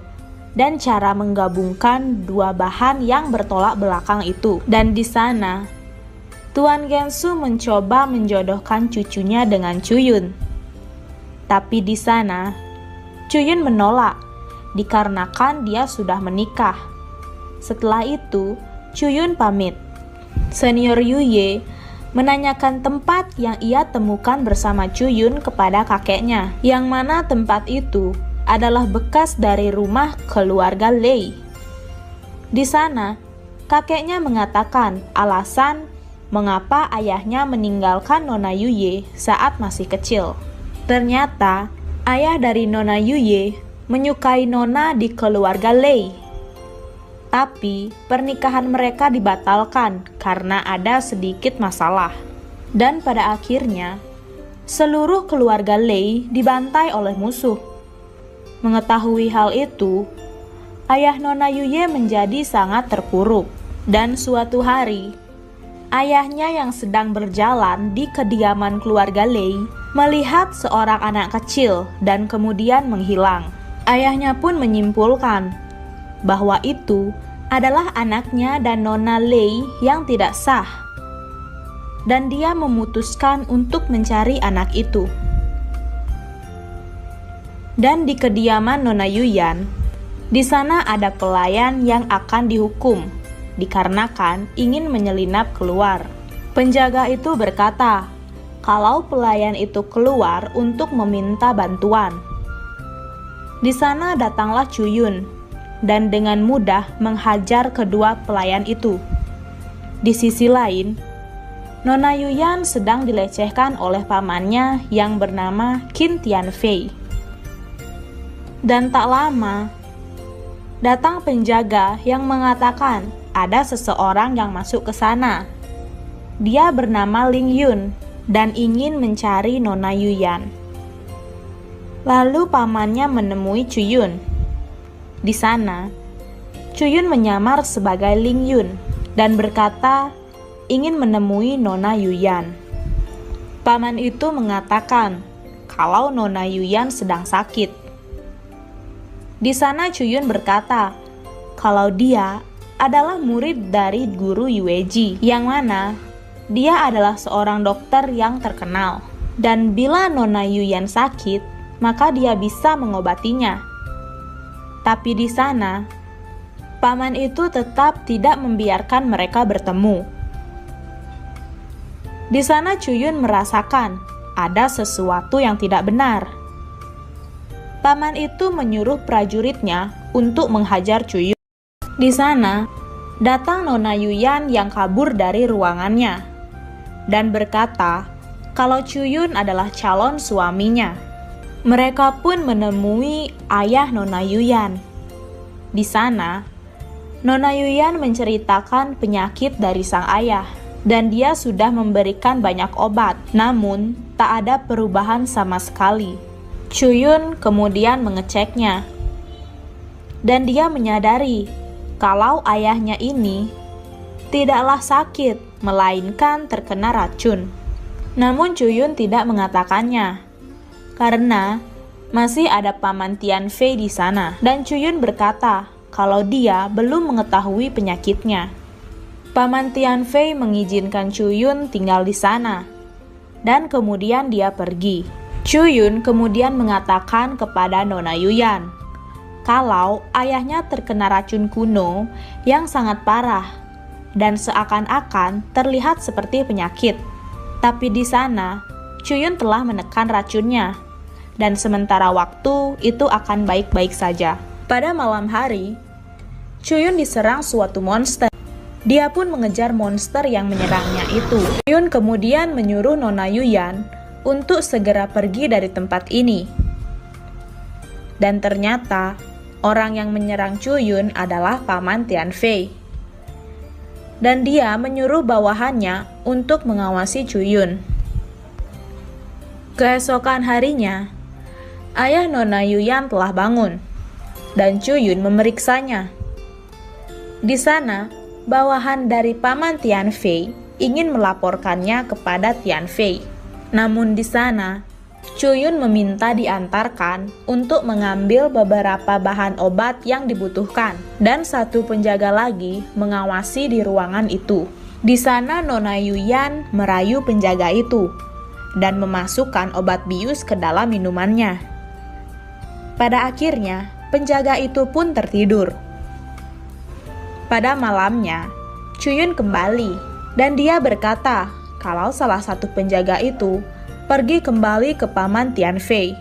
dan cara menggabungkan dua bahan yang bertolak belakang itu. Dan di sana, Tuan Gensu mencoba menjodohkan cucunya dengan Chuyun. Tapi di sana, Chuyun menolak dikarenakan dia sudah menikah. Setelah itu, Chuyun pamit. Senior Yuye menanyakan tempat yang ia temukan bersama Chuyun kepada kakeknya, yang mana tempat itu adalah bekas dari rumah keluarga Lei. Di sana, kakeknya mengatakan alasan mengapa ayahnya meninggalkan Nona Yuye saat masih kecil. Ternyata, ayah dari Nona Yuye menyukai Nona di keluarga Lei. Tapi, pernikahan mereka dibatalkan karena ada sedikit masalah. Dan pada akhirnya, seluruh keluarga Lei dibantai oleh musuh. Mengetahui hal itu, ayah Nona Yuye menjadi sangat terpuruk. Dan suatu hari, ayahnya yang sedang berjalan di kediaman keluarga Lei melihat seorang anak kecil dan kemudian menghilang. Ayahnya pun menyimpulkan bahwa itu adalah anaknya dan Nona Lei yang tidak sah. Dan dia memutuskan untuk mencari anak itu. Dan di kediaman Nona Yuyan, di sana ada pelayan yang akan dihukum dikarenakan ingin menyelinap keluar. Penjaga itu berkata kalau pelayan itu keluar untuk meminta bantuan. Di sana datanglah Chuyun dan dengan mudah menghajar kedua pelayan itu. Di sisi lain, Nona Yuyan sedang dilecehkan oleh pamannya yang bernama Qin Tianfei. Dan tak lama, datang penjaga yang mengatakan ada seseorang yang masuk ke sana. Dia bernama Ling Yun dan ingin mencari Nona Yuyan. Lalu pamannya menemui Chuyun. Di sana, Chuyun menyamar sebagai Ling Yun dan berkata ingin menemui Nona Yuyan. Paman itu mengatakan kalau Nona Yuyan sedang sakit. Di sana Chuyun berkata kalau dia adalah murid dari guru Yueji, yang mana dia adalah seorang dokter yang terkenal. Dan bila Nona Yuyan sakit, maka dia bisa mengobatinya. Tapi di sana, paman itu tetap tidak membiarkan mereka bertemu. Di sana Chuyun merasakan ada sesuatu yang tidak benar. Paman itu menyuruh prajuritnya untuk menghajar Chuyun. Di sana, datang Nona Yuyan yang kabur dari ruangannya dan berkata kalau Chuyun adalah calon suaminya. Mereka pun menemui ayah Nona Yuyan. Di sana, Nona Yuyan menceritakan penyakit dari sang ayah dan dia sudah memberikan banyak obat, namun tak ada perubahan sama sekali. Chuyun kemudian mengeceknya dan dia menyadari kalau ayahnya ini tidaklah sakit, melainkan terkena racun. Namun Chuyun tidak mengatakannya karena masih ada Paman Tianfei di sana dan Chuyun berkata kalau dia belum mengetahui penyakitnya. Paman Tianfei mengizinkan Chuyun tinggal di sana dan kemudian dia pergi. Chuyun kemudian mengatakan kepada Nona Yuyan kalau ayahnya terkena racun kuno yang sangat parah dan seakan-akan terlihat seperti penyakit. Tapi di sana, Chuyun telah menekan racunnya dan sementara waktu itu akan baik-baik saja. Pada malam hari, Chuyun diserang suatu monster. Dia pun mengejar monster yang menyerangnya itu. Chuyun kemudian menyuruh Nona Yuyan untuk segera pergi dari tempat ini. Dan ternyata, orang yang menyerang Chuyun adalah Paman Tianfei. Dan dia menyuruh bawahannya untuk mengawasi Chuyun. Keesokan harinya, ayah Nona Yuyan telah bangun, dan Chuyun memeriksanya. Di sana, bawahan dari Paman Tianfei ingin melaporkannya kepada Tianfei. Namun di sana, Chuyun meminta diantarkan untuk mengambil beberapa bahan obat yang dibutuhkan dan satu penjaga lagi mengawasi di ruangan itu. Di sana Nona Yuyan merayu penjaga itu dan memasukkan obat bius ke dalam minumannya. Pada akhirnya, penjaga itu pun tertidur. Pada malamnya, Chuyun kembali dan dia berkata kalau salah satu penjaga itu pergi kembali ke Paman Tianfei.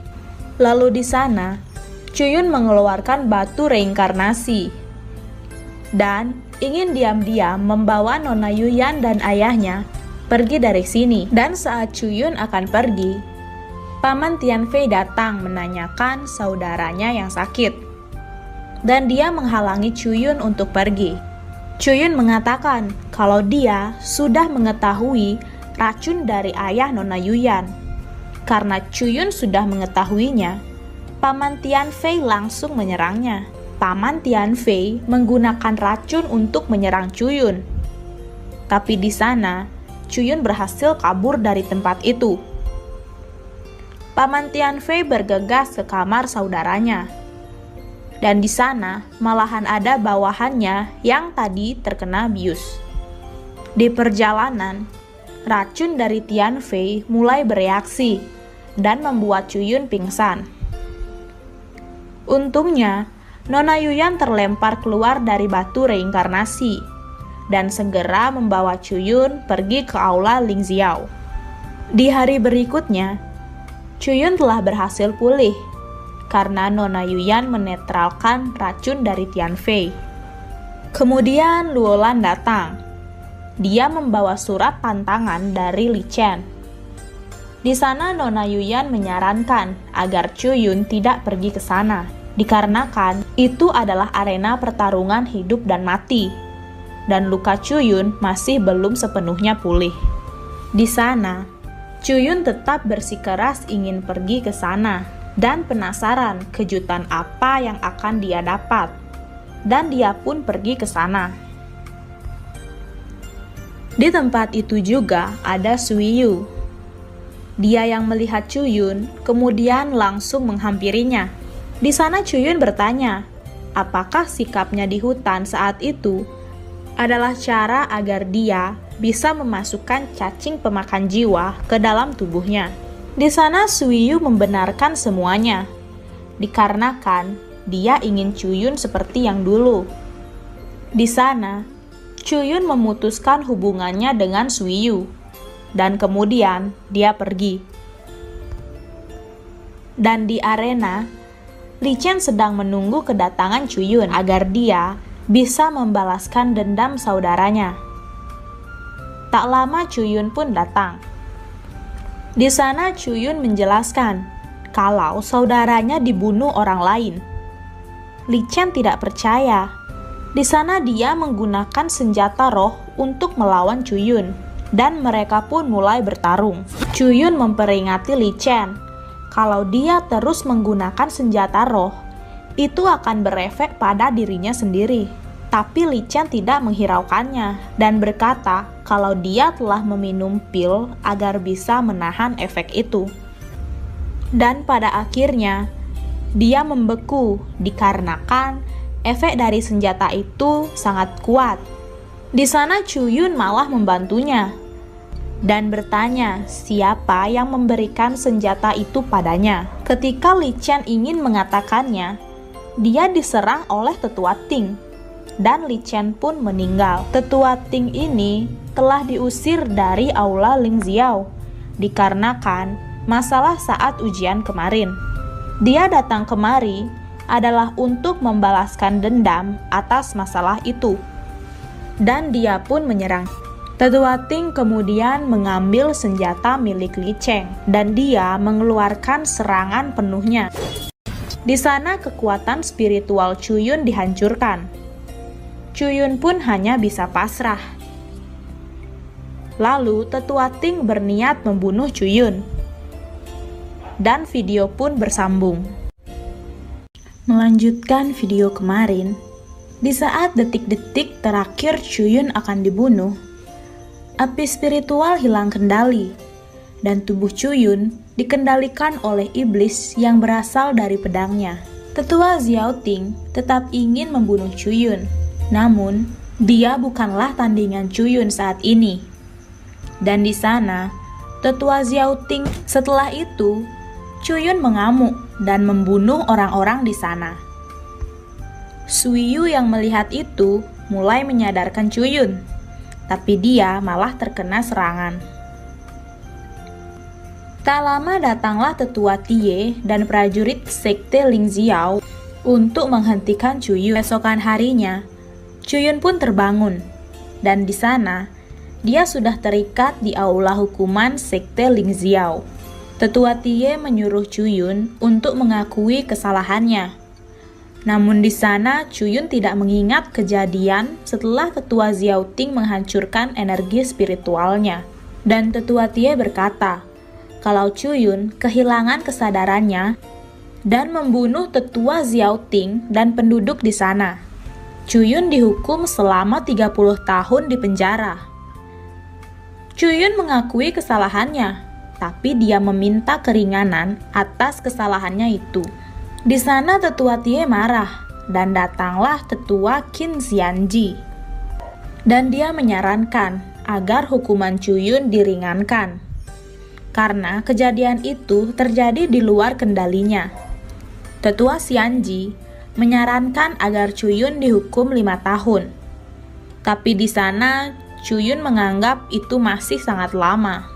Lalu di sana, Chuyun mengeluarkan batu reinkarnasi dan ingin diam-diam membawa Nona Yuyan dan ayahnya pergi dari sini. Dan saat Chuyun akan pergi, Paman Tianfei datang menanyakan saudaranya yang sakit dan dia menghalangi Chuyun untuk pergi. Chuyun mengatakan kalau dia sudah mengetahui racun dari ayah Nona Yuyan. Karena Chuyun sudah mengetahuinya, Paman Tianfei langsung menyerangnya. Paman Tianfei menggunakan racun untuk menyerang Chuyun. Tapi di sana, Chuyun berhasil kabur dari tempat itu. Paman Tianfei bergegas ke kamar saudaranya. Dan di sana malahan ada bawahannya yang tadi terkena bius. Di perjalanan, racun dari Tianfei mulai bereaksi dan membuat Chuyun pingsan. Untungnya, Nona Yuyan terlempar keluar dari batu reinkarnasi dan segera membawa Chuyun pergi ke aula Lingxiao. Di hari berikutnya, Chuyun telah berhasil pulih karena Nona Yuyan menetralkan racun dari Tianfei. Kemudian Luolan datang. Dia membawa surat tantangan dari Li Chen. Di sana Nona Yuyan menyarankan agar Chuyun tidak pergi ke sana, dikarenakan itu adalah arena pertarungan hidup dan mati, dan luka Chuyun masih belum sepenuhnya pulih. Di sana, Chuyun tetap bersikeras ingin pergi ke sana dan penasaran kejutan apa yang akan dia dapat, dan dia pun pergi ke sana. Di tempat itu juga ada Suiyu. Dia yang melihat Chuyun kemudian langsung menghampirinya. Di sana Chuyun bertanya, apakah sikapnya di hutan saat itu adalah cara agar dia bisa memasukkan cacing pemakan jiwa ke dalam tubuhnya. Di sana Suiyu membenarkan semuanya, dikarenakan dia ingin Chuyun seperti yang dulu. Di sana, Chuyun memutuskan hubungannya dengan Suiyu dan kemudian dia pergi. Dan di arena, Li Chen sedang menunggu kedatangan Chu Yun agar dia bisa membalaskan dendam saudaranya. Tak lama Chu Yun pun datang. Di sana Chu Yun menjelaskan kalau saudaranya dibunuh orang lain. Li Chen tidak percaya. Di sana dia menggunakan senjata roh untuk melawan Chu Yun, dan mereka pun mulai bertarung. Chu Yun memperingati Li Chen kalau dia terus menggunakan senjata roh, itu akan berefek pada dirinya sendiri. Tapi Li Chen tidak menghiraukannya dan berkata kalau dia telah meminum pil agar bisa menahan efek itu. Dan pada akhirnya, dia membeku dikarenakan efek dari senjata itu sangat kuat. Di sana Chu Yun malah membantunya dan bertanya siapa yang memberikan senjata itu padanya. Ketika Li Chen ingin mengatakannya, dia diserang oleh Tetua Ting dan Li Chen pun meninggal. Tetua Ting ini telah diusir dari aula Ling Xiao dikarenakan masalah saat ujian kemarin. Dia datang kemari adalah untuk membalaskan dendam atas masalah itu, dan dia pun menyerang. Tetua Ting kemudian mengambil senjata milik Li Chen dan dia mengeluarkan serangan penuhnya. Di sana kekuatan spiritual Chu Yun dihancurkan. Chu Yun pun hanya bisa pasrah. Lalu Tetua Ting berniat membunuh Chu Yun. Dan video pun bersambung. Melanjutkan video kemarin, di saat detik-detik terakhir Chu Yun akan dibunuh, api spiritual hilang kendali, dan tubuh Chu Yun dikendalikan oleh iblis yang berasal dari pedangnya. Tetua Xiao Ting tetap ingin membunuh Chu Yun, namun dia bukanlah tandingan Chu Yun saat ini. Dan di sana, Tetua Xiao Ting setelah itu, Chu Yun mengamuk dan membunuh orang-orang di sana. Sui Yu yang melihat itu mulai menyadarkan Chu Yun, tapi dia malah terkena serangan. Tak lama datanglah Tetua Tie dan prajurit sekte Ling Xiao untuk menghentikan Chu Yun. Esokan harinya, Chu Yun pun terbangun, dan di sana dia sudah terikat di aula hukuman sekte Ling Xiao. Tetua Tie menyuruh Chu Yun untuk mengakui kesalahannya. Namun di sana Chu Yun tidak mengingat kejadian setelah Tetua Xiao Ting menghancurkan energi spiritualnya. Dan Tetua Tie berkata kalau Chu Yun kehilangan kesadarannya dan membunuh Tetua Xiao Ting dan penduduk di sana. Chu Yun dihukum selama 30 tahun di penjara. Chu Yun mengakui kesalahannya, tapi dia meminta keringanan atas kesalahannya itu. Di sana Tetua Tie marah dan datanglah Tetua Qin Xianji. Dan dia menyarankan agar hukuman Chu Yun diringankan karena kejadian itu terjadi di luar kendalinya. Tetua Xianji menyarankan agar Chu Yun dihukum 5 tahun. Tapi di sana Chu Yun menganggap itu masih sangat lama.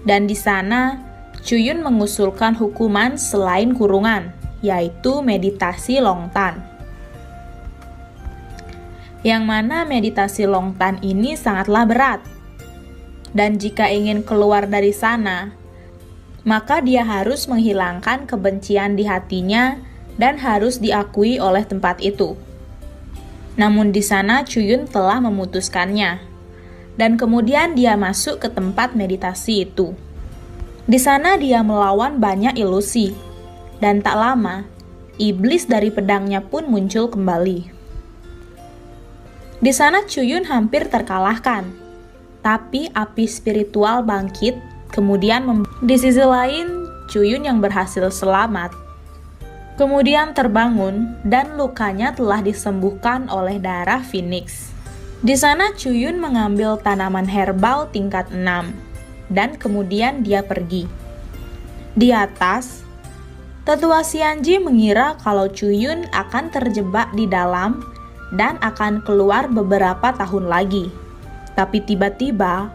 Dan di sana Chu Yun mengusulkan hukuman selain kurungan, yaitu meditasi Longtan. Yang mana meditasi Longtan ini sangatlah berat. Dan jika ingin keluar dari sana, maka dia harus menghilangkan kebencian di hatinya dan harus diakui oleh tempat itu. Namun di sana Chu Yun telah memutuskannya. Dan kemudian dia masuk ke tempat meditasi itu. Di sana dia melawan banyak ilusi, dan tak lama, iblis dari pedangnya pun muncul kembali. Di sana Chu Yun hampir terkalahkan, tapi api spiritual bangkit, kemudian di sisi lain, Chu Yun yang berhasil selamat, kemudian terbangun dan lukanya telah disembuhkan oleh darah Phoenix. Di sana Chu Yun mengambil tanaman herbal tingkat 6. Dan kemudian dia pergi. Di atas, Tetua Xianji mengira kalau Chu Yun akan terjebak di dalam dan akan keluar beberapa tahun lagi. Tapi tiba-tiba,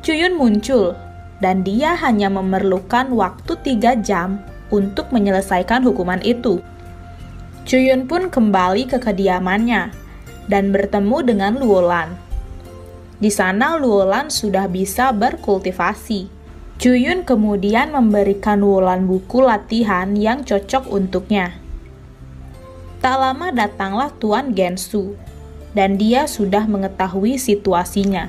Chuyun muncul, dan dia hanya memerlukan waktu 3 jam untuk menyelesaikan hukuman itu. Chuyun pun kembali ke kediamannya dan bertemu dengan Luolan. Di sana Luolan sudah bisa berkultivasi. Chuyun kemudian memberikan Luolan buku latihan yang cocok untuknya. Tak lama datanglah Tuan Gensu, dan dia sudah mengetahui situasinya.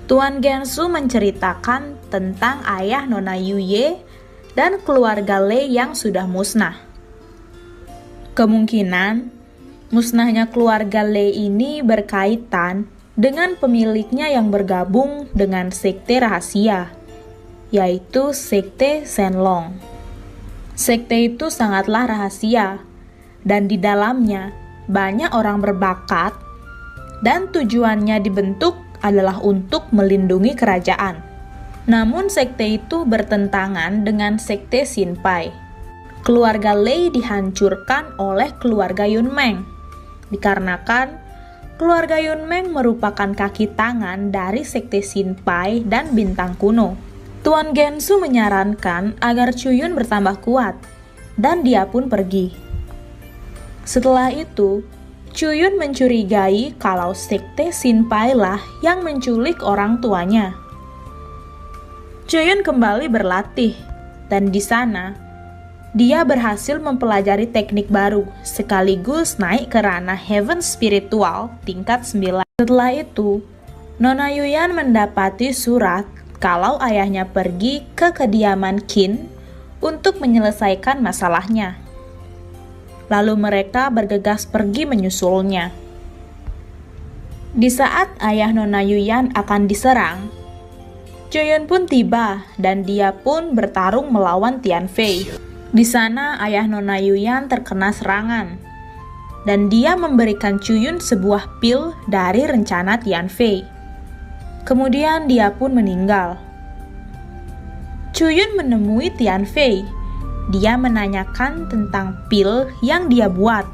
Tuan Gensu menceritakan tentang ayah Nona Yuye dan keluarga Lei yang sudah musnah. Kemungkinan musnahnya keluarga Lei ini berkaitan dengan pemiliknya yang bergabung dengan sekte rahasia, yaitu sekte Shenlong. Sekte itu sangatlah rahasia, dan di dalamnya banyak orang berbakat, dan tujuannya dibentuk adalah untuk melindungi kerajaan. Namun sekte itu bertentangan dengan sekte Xinpai. Keluarga Lei dihancurkan oleh keluarga Yunmeng, dikarenakan keluarga Yunmeng merupakan kaki tangan dari sekte Xinpai dan bintang kuno. Tuan Gensu menyarankan agar Chuyun bertambah kuat, dan dia pun pergi. Setelah itu, Chuyun mencurigai kalau sekte Xinpai lah yang menculik orang tuanya. Chuyun kembali berlatih, dan di sana, dia berhasil mempelajari teknik baru, sekaligus naik ke ranah Heaven Spiritual tingkat 9. Setelah itu, Nona Yuyan mendapati surat kalau ayahnya pergi ke kediaman Qin untuk menyelesaikan masalahnya. Lalu mereka bergegas pergi menyusulnya. Di saat ayah Nona Yuyan akan diserang, Chuyun pun tiba dan dia pun bertarung melawan Tian Fei. Di sana ayah Nona Yuyan terkena serangan, dan dia memberikan Chuyun sebuah pil dari rencana Tian Fei. Kemudian dia pun meninggal. Chuyun menemui Tian Fei. Dia menanyakan tentang pil yang dia buat,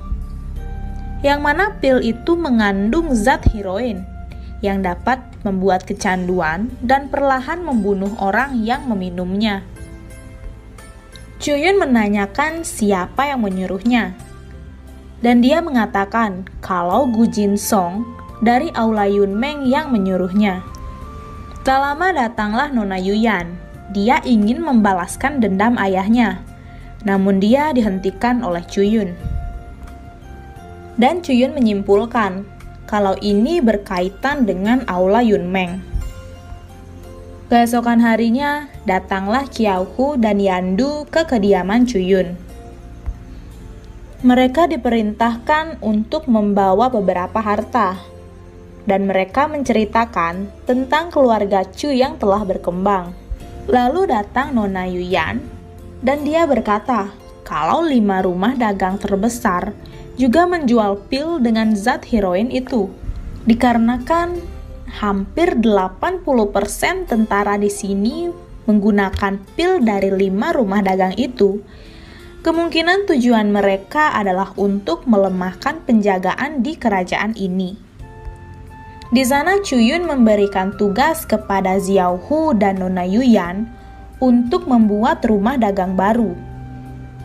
yang mana pil itu mengandung zat heroin yang dapat membuat kecanduan dan perlahan membunuh orang yang meminumnya. Chuyun menanyakan siapa yang menyuruhnya, dan dia mengatakan kalau Gu Jinsong dari Aula Yunmeng yang menyuruhnya. Tak lama datanglah Nona Yuyan. Dia ingin membalaskan dendam ayahnya, namun dia dihentikan oleh Chuyun. Dan Chuyun menyimpulkan kalau ini berkaitan dengan Aula Yunmeng. Keesokan harinya, datanglah Qiaohu dan Yandu ke kediaman Chuyun. Mereka diperintahkan untuk membawa beberapa harta, dan mereka menceritakan tentang keluarga Chu yang telah berkembang. Lalu datang Nona Yuyan, dan dia berkata kalau 5 rumah dagang terbesar juga menjual pil dengan zat heroin itu. Dikarenakan hampir 80% tentara di sini menggunakan pil dari 5 rumah dagang itu, kemungkinan tujuan mereka adalah untuk melemahkan penjagaan di kerajaan ini. Di sana Chuyun memberikan tugas kepada Xiaohu dan Nona Yuyan untuk membuat rumah dagang baru,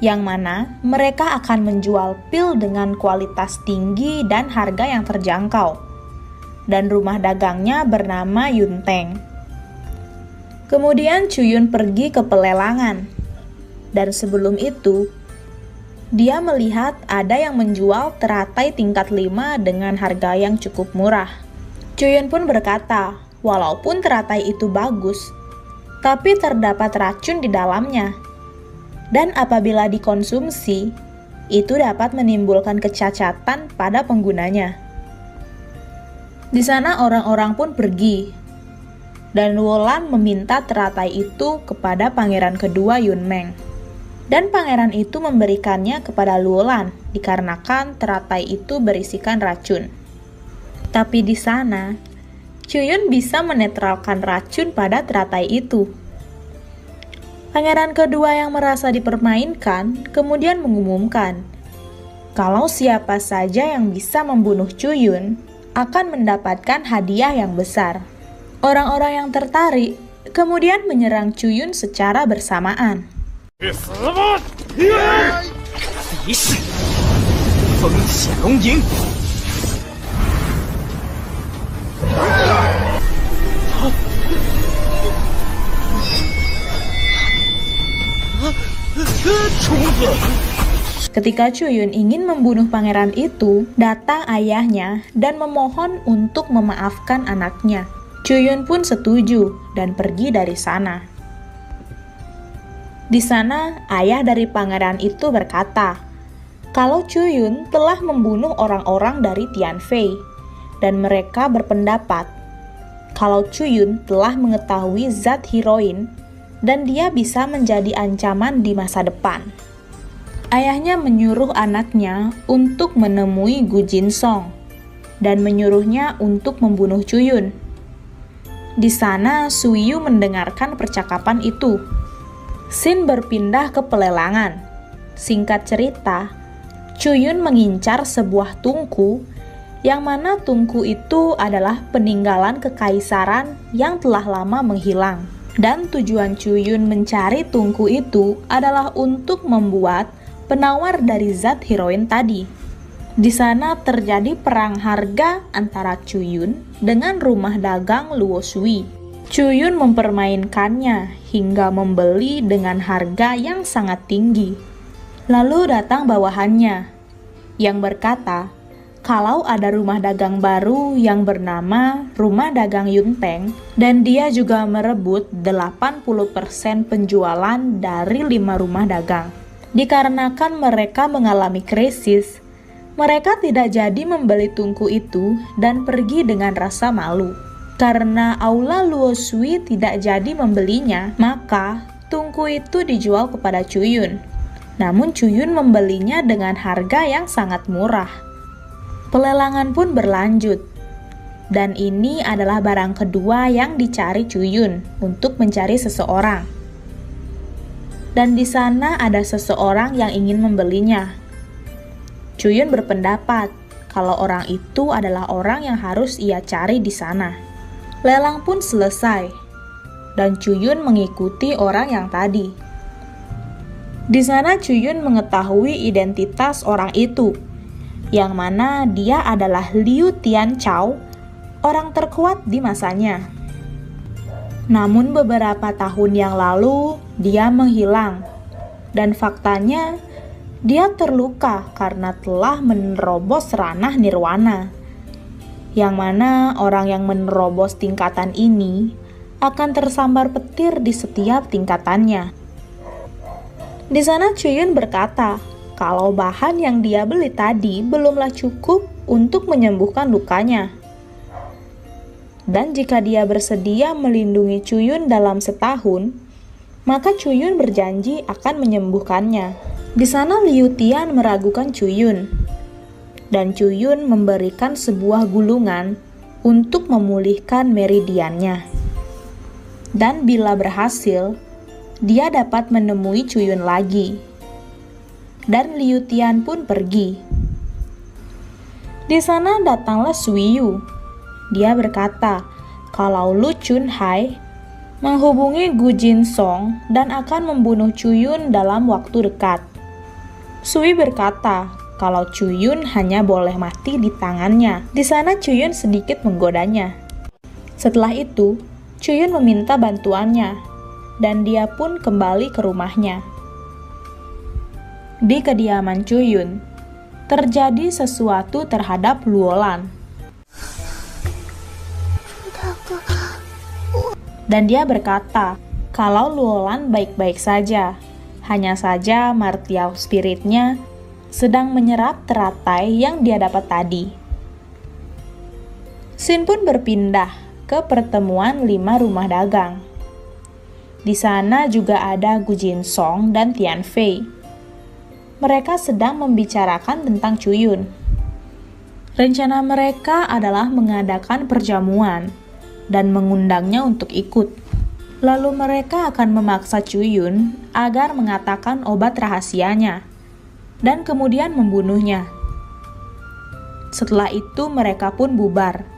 yang mana mereka akan menjual pil dengan kualitas tinggi dan harga yang terjangkau. Dan rumah dagangnya bernama Yunteng. Kemudian Chuyun pergi ke pelelangan, dan sebelum itu, dia melihat ada yang menjual teratai tingkat 5 dengan harga yang cukup murah. Chuyun pun berkata, walaupun teratai itu bagus, tapi terdapat racun di dalamnya. Dan apabila dikonsumsi, itu dapat menimbulkan kecacatan pada penggunanya. Di sana orang-orang pun pergi, dan Luolan meminta teratai itu kepada pangeran kedua Yunmeng. Dan pangeran itu memberikannya kepada Luolan dikarenakan teratai itu berisikan racun. Tapi di sana, Chuyun bisa menetralkan racun pada teratai itu. Pangeran kedua yang merasa dipermainkan kemudian mengumumkan kalau siapa saja yang bisa membunuh Chuyun akan mendapatkan hadiah yang besar. Orang-orang yang tertarik kemudian menyerang Chuyun secara bersamaan. 去死吧！ 敌视，风起龙吟。 Ketika Chuyun ingin membunuh pangeran itu, datang ayahnya dan memohon untuk memaafkan anaknya. Chuyun pun setuju dan pergi dari sana. Di sana, ayah dari pangeran itu berkata, kalau Chuyun telah membunuh orang-orang dari Tianfei, dan mereka berpendapat kalau Chuyun telah mengetahui zat heroin dan dia bisa menjadi ancaman di masa depan. Ayahnya menyuruh anaknya untuk menemui Gu Jinsong dan menyuruhnya untuk membunuh Chuyun. Di sana, Suiyu mendengarkan percakapan itu. Scene berpindah ke pelelangan. Singkat cerita, Chuyun mengincar sebuah tungku yang mana tungku itu adalah peninggalan kekaisaran yang telah lama menghilang. Dan tujuan Chuyun mencari tungku itu adalah untuk membuat penawar dari zat heroin tadi. Di sana terjadi perang harga antara Chuyun dengan rumah dagang Luo Shui. Chuyun mempermainkannya hingga membeli dengan harga yang sangat tinggi. Lalu datang bawahannya yang berkata, kalau ada rumah dagang baru yang bernama Rumah Dagang Yunteng dan dia juga merebut 80% penjualan dari 5 rumah dagang. Dikarenakan mereka mengalami krisis, mereka tidak jadi membeli tungku itu dan pergi dengan rasa malu. Karena Aula Luo Shui tidak jadi membelinya, maka tungku itu dijual kepada Chuyun. Namun Chuyun membelinya dengan harga yang sangat murah. Pelelangan pun berlanjut. Dan ini adalah barang kedua yang dicari Chuyun untuk mencari seseorang. Dan di sana ada seseorang yang ingin membelinya. Chuyun berpendapat kalau orang itu adalah orang yang harus ia cari di sana. Lelang pun selesai, dan Chuyun mengikuti orang yang tadi. Di sana Chuyun mengetahui identitas orang itu, yang mana dia adalah Liu Tianchao, orang terkuat di masanya. Namun beberapa tahun yang lalu, dia menghilang. Dan faktanya, dia terluka karena telah menerobos ranah nirwana. Yang mana orang yang menerobos tingkatan ini akan tersambar petir di setiap tingkatannya. Di sana Chuyun berkata, kalau bahan yang dia beli tadi belumlah cukup untuk menyembuhkan lukanya. Dan jika dia bersedia melindungi Chuyun dalam setahun, maka Chuyun berjanji akan menyembuhkannya. Di sana Liu Tian meragukan Chuyun, dan Chuyun memberikan sebuah gulungan untuk memulihkan meridiannya. Dan bila berhasil, dia dapat menemui Chuyun lagi. Dan Liu Tian pun pergi. Di sana datanglah Suiyu. Dia berkata kalau Lu Chunhai menghubungi Gu Jinsong dan akan membunuh Chuyun dalam waktu dekat. Sui berkata kalau Chuyun hanya boleh mati di tangannya. Di sana Chuyun sedikit menggodanya. Setelah itu, Chuyun meminta bantuannya dan dia pun kembali ke rumahnya. Di kediaman Chuyun, terjadi sesuatu terhadap Luolan. Dan dia berkata kalau Luolan baik-baik saja, hanya saja martial spiritnya sedang menyerap teratai yang dia dapat tadi. Scene pun berpindah ke pertemuan 5 rumah dagang. Di sana juga ada Gu Jinsong dan Tianfei. Mereka sedang membicarakan tentang Chuyun. Rencana mereka adalah mengadakan perjamuan dan mengundangnya untuk ikut. Lalu mereka akan memaksa Chuyun agar mengatakan obat rahasianya dan kemudian membunuhnya. Setelah itu mereka pun bubar.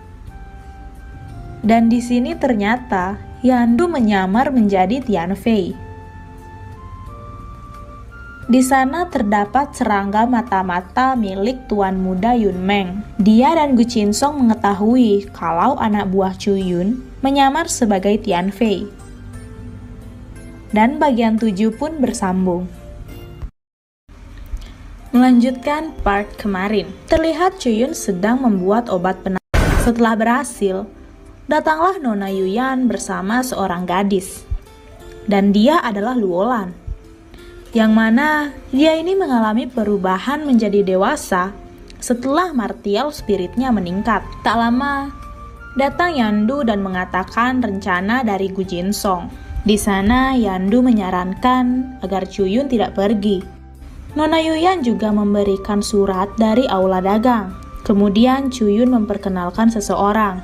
Dan di sini ternyata Yandu menyamar menjadi Tianfei. Di sana terdapat serangga mata-mata milik Tuan Muda Yun Meng. Dia dan Gu Jinsong mengetahui kalau anak buah Chu Yun menyamar sebagai Tianfei. Dan bagian 7 pun bersambung. Melanjutkan part kemarin, terlihat Chu Yun sedang membuat obat penawar. Setelah berhasil, datanglah Nona Yuyan bersama seorang gadis. Dan dia adalah Luolan. Yang mana dia ini mengalami perubahan menjadi dewasa setelah martial spiritnya meningkat. Tak lama, datang Yandu dan mengatakan rencana dari Gu Jinsong. Di sana, Yandu menyarankan agar Chu Yun tidak pergi. Nona Yuyan juga memberikan surat dari aula dagang. Kemudian Chu Yun memperkenalkan seseorang.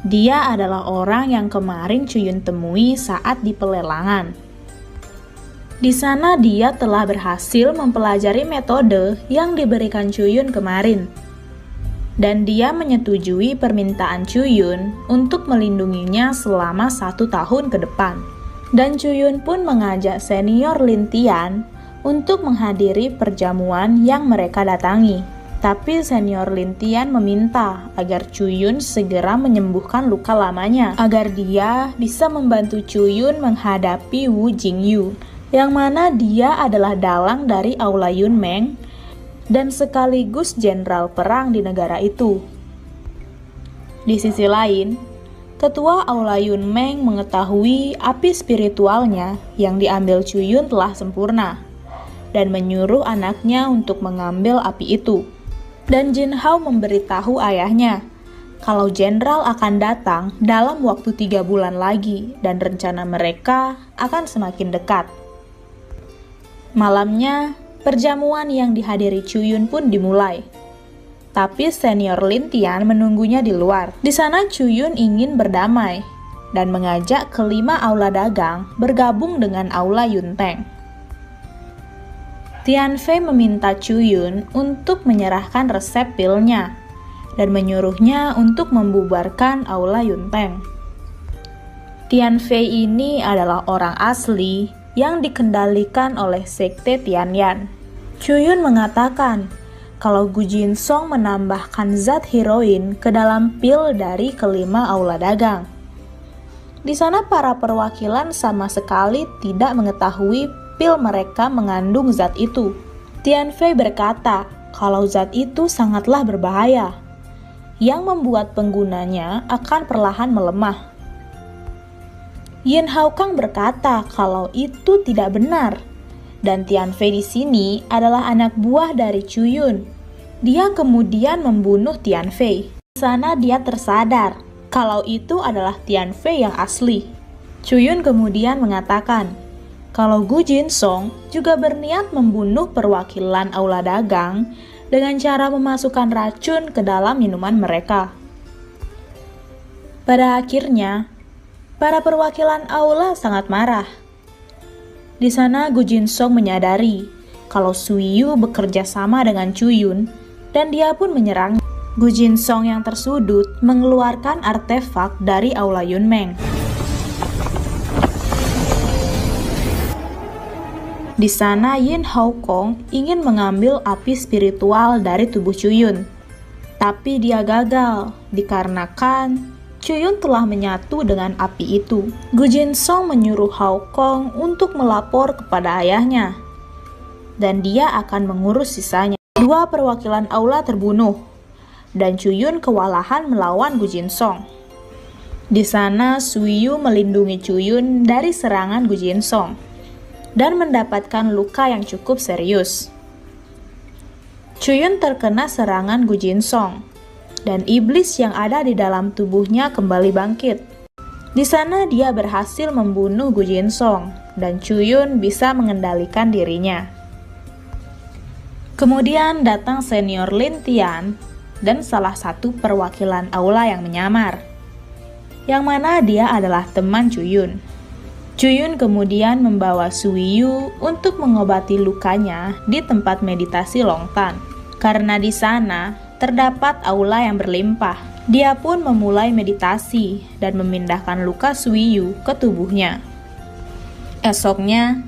Dia adalah orang yang kemarin Chu Yun temui saat di pelelangan. Di sana dia telah berhasil mempelajari metode yang diberikan Chu Yun kemarin. Dan dia menyetujui permintaan Chu Yun untuk melindunginya selama 1 tahun ke depan. Dan Chu Yun pun mengajak senior Lin Tian untuk menghadiri perjamuan yang mereka datangi. Tapi senior Lin Tian meminta agar Chu Yun segera menyembuhkan luka lamanya, agar dia bisa membantu Chu Yun menghadapi Wu Jingyu, yang mana dia adalah dalang dari aula Yun Meng dan sekaligus jenderal perang di negara itu. Di sisi lain, ketua aula Yun Meng mengetahui api spiritualnya yang diambil Chu Yun telah sempurna dan menyuruh anaknya untuk mengambil api itu. Dan Jin Hao memberitahu ayahnya kalau jenderal akan datang dalam waktu 3 bulan lagi dan rencana mereka akan semakin dekat. Malamnya, perjamuan yang dihadiri Chu Yun pun dimulai. Tapi senior Lin Tian menunggunya di luar. Di sana Chu Yun ingin berdamai dan mengajak kelima aula dagang bergabung dengan aula Yun Teng. Tianfei meminta Chu Yun untuk menyerahkan resep pilnya dan menyuruhnya untuk membubarkan aula Yun Teng. Tianfei ini adalah orang asli yang dikendalikan oleh sekte Tianyan. Chu Yun mengatakan kalau Gu Jinsong menambahkan zat heroin ke dalam pil dari kelima aula dagang. Di sana para perwakilan sama sekali tidak mengetahui pil mereka mengandung zat itu. Tianfei berkata kalau zat itu sangatlah berbahaya, yang membuat penggunanya akan perlahan melemah. Yin Hao Kang berkata kalau itu tidak benar, dan Tianfei di sini adalah anak buah dari Chu Yun. Dia kemudian membunuh Tianfei. Di sana dia tersadar kalau itu adalah Tianfei yang asli. Chu Yun kemudian mengatakan kalau Gu Jinsong juga berniat membunuh perwakilan aula dagang dengan cara memasukkan racun ke dalam minuman mereka. Pada akhirnya, para perwakilan aula sangat marah. Di sana Gu Jinsong menyadari kalau Sui Yu bekerja sama dengan Chu Yun dan dia pun menyerang. Gu Jinsong yang tersudut mengeluarkan artefak dari aula Yun Meng. Di sana Yin Hao Kong ingin mengambil api spiritual dari tubuh Chu Yun. Tapi dia gagal dikarenakan Chu Yun telah menyatu dengan api itu. Gu Jinsong menyuruh Hao Kong untuk melapor kepada ayahnya, dan dia akan mengurus sisanya. 2 perwakilan aula terbunuh, dan Chu Yun kewalahan melawan Gu Jinsong. Di sana Sui Yu melindungi Chu Yun dari serangan Gu Jinsong, dan mendapatkan luka yang cukup serius. Chu Yun terkena serangan Gu Jinsong, dan iblis yang ada di dalam tubuhnya kembali bangkit. Di sana dia berhasil membunuh Gu Jinsong, dan Chu Yun bisa mengendalikan dirinya. Kemudian datang senior Lin Tian dan salah satu perwakilan aula yang menyamar, yang mana dia adalah teman Chu Yun. Chu Yun kemudian membawa Sui Yu untuk mengobati lukanya di tempat meditasi Long Tan, karena di sana terdapat aula yang berlimpah. Dia pun memulai meditasi dan memindahkan luka Suiyu ke tubuhnya. Esoknya,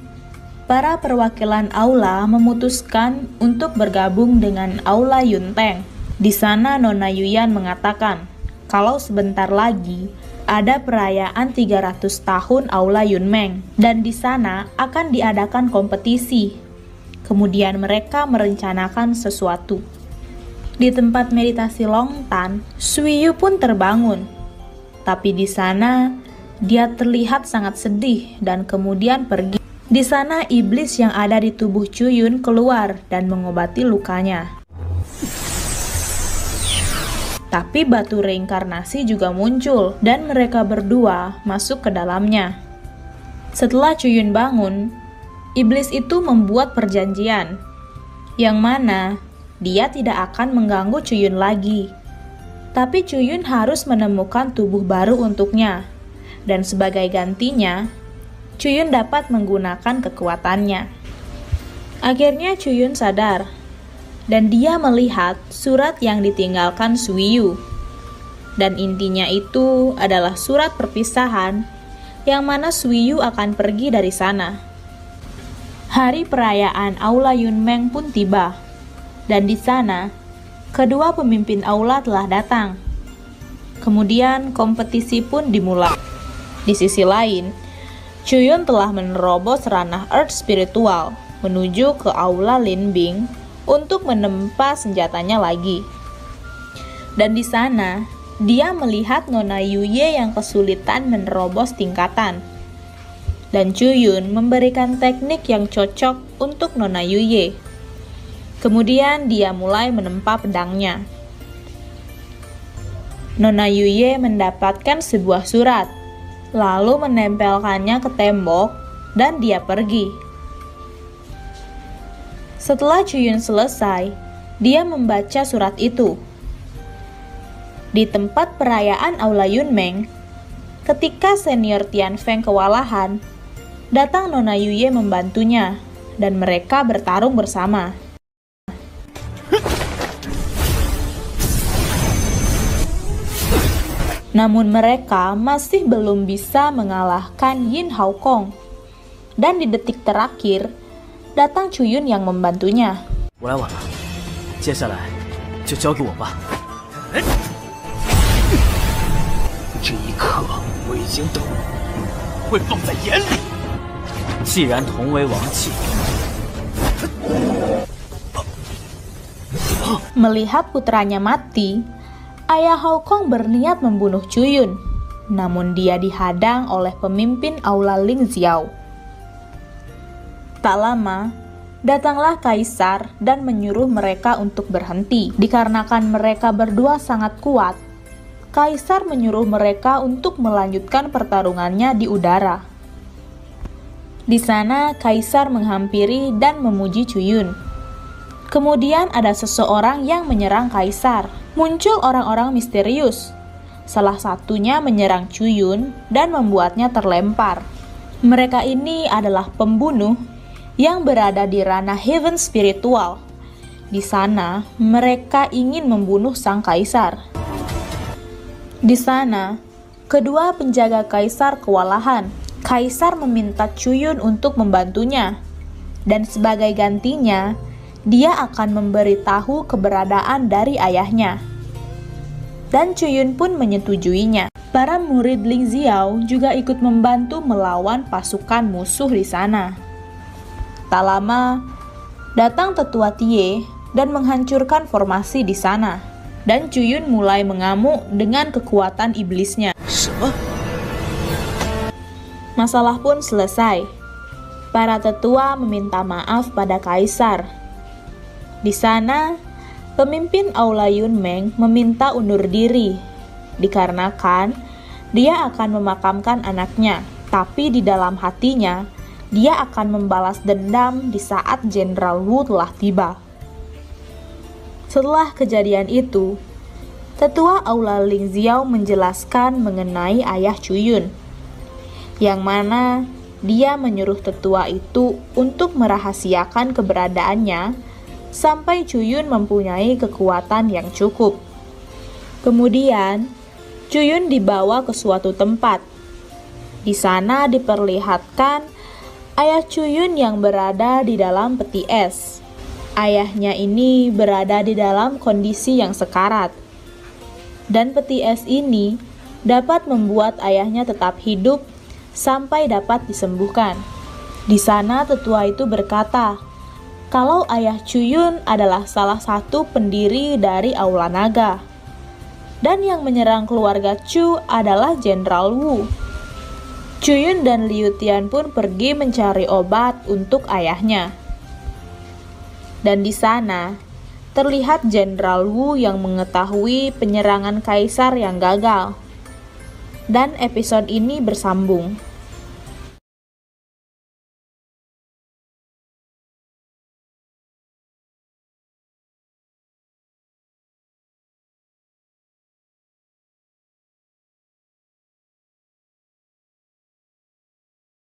para perwakilan aula memutuskan untuk bergabung dengan aula Yunteng. Di sana Nona Yuyan mengatakan kalau sebentar lagi ada perayaan 300 tahun aula Yunmeng dan di sana akan diadakan kompetisi. Kemudian mereka merencanakan sesuatu. Di tempat meditasi Longtan, Suiyu pun terbangun. Tapi di sana dia terlihat sangat sedih dan kemudian pergi. Di sana iblis yang ada di tubuh Chuyun keluar dan mengobati lukanya. Tapi batu reinkarnasi juga muncul dan mereka berdua masuk ke dalamnya. Setelah Chuyun bangun, iblis itu membuat perjanjian yang mana dia tidak akan mengganggu Chuyun lagi. Tapi Chuyun harus menemukan tubuh baru untuknya dan sebagai gantinya Chuyun dapat menggunakan kekuatannya. Akhirnya Chuyun sadar, dan dia melihat surat yang ditinggalkan Suiyu. Dan intinya itu adalah surat perpisahan yang mana Suiyu akan pergi dari sana. Hari perayaan Aula Yunmeng pun tiba, dan di sana kedua pemimpin aula telah datang. Kemudian kompetisi pun dimulai. Di sisi lain, Chuyun telah menerobos ranah Earth spiritual menuju ke aula Linbing untuk menempa senjatanya lagi. Dan di sana, dia melihat Nona Yuye yang kesulitan menerobos tingkatan. Dan Chuyun memberikan teknik yang cocok untuk Nona Yuye. Kemudian dia mulai menempa pedangnya. Nona Yuye mendapatkan sebuah surat, lalu menempelkannya ke tembok, dan dia pergi. Setelah Chuyun selesai, dia membaca surat itu. Di tempat perayaan Aula Yunmeng, ketika senior Tian Feng kewalahan, datang Nona Yuye membantunya, dan mereka bertarung bersama. Namun mereka masih belum bisa mengalahkan Yin Hao Kong. Dan di detik terakhir, datang Chuyun yang membantunya. 我来晚了，接下来就交给我吧。这一刻我已经懂，会放在眼里。既然同为王气， Melihat putranya mati, ayah Hao Kong berniat membunuh Chuyun, namun dia dihadang oleh pemimpin aula Ling Xiao. Tak lama, datanglah kaisar dan menyuruh mereka untuk berhenti. Dikarenakan mereka berdua sangat kuat, kaisar menyuruh mereka untuk melanjutkan pertarungannya di udara. Di sana, kaisar menghampiri dan memuji Chuyun. Kemudian ada seseorang yang menyerang kaisar. Muncul orang-orang misterius. Salah satunya menyerang Chuyun dan membuatnya terlempar. Mereka ini adalah pembunuh yang berada di ranah heaven spiritual. Di sana, mereka ingin membunuh sang kaisar. Di sana, kedua penjaga kaisar kewalahan. Kaisar meminta Chuyun untuk membantunya, dan sebagai gantinya, dia akan memberitahu keberadaan dari ayahnya. Dan Chuyun pun menyetujuinya. Para murid Ling Xiao juga ikut membantu melawan pasukan musuh di sana. Tak lama, datang tetua Tie dan menghancurkan formasi di sana. Dan Chuyun mulai mengamuk dengan kekuatan iblisnya. 什么？ Masalah pun selesai. Para tetua meminta maaf pada kaisar. Di sana, pemimpin aula Yunmeng meminta undur diri, dikarenakan dia akan memakamkan anaknya, tapi di dalam hatinya, dia akan membalas dendam di saat Jenderal Wu telah tiba. Setelah kejadian itu, tetua aula Ling Xiao menjelaskan mengenai ayah Chuyun, yang mana dia menyuruh tetua itu untuk merahasiakan keberadaannya sampai Chuyun mempunyai kekuatan yang cukup. Kemudian, Cuyun dibawa ke suatu tempat. Di sana diperlihatkan ayah Cuyun yang berada di dalam peti es. Ayahnya ini berada di dalam kondisi yang sekarat. Dan peti es ini dapat membuat ayahnya tetap hidup sampai dapat disembuhkan. Di sana tetua itu berkata, kalau ayah Cuyun adalah salah satu pendiri dari Aula Naga. Dan yang menyerang keluarga Chu adalah Jenderal Wu. Cuyun dan Liu Tian pun pergi mencari obat untuk ayahnya. Dan di sana terlihat Jenderal Wu yang mengetahui penyerangan kaisar yang gagal. Dan episode ini bersambung.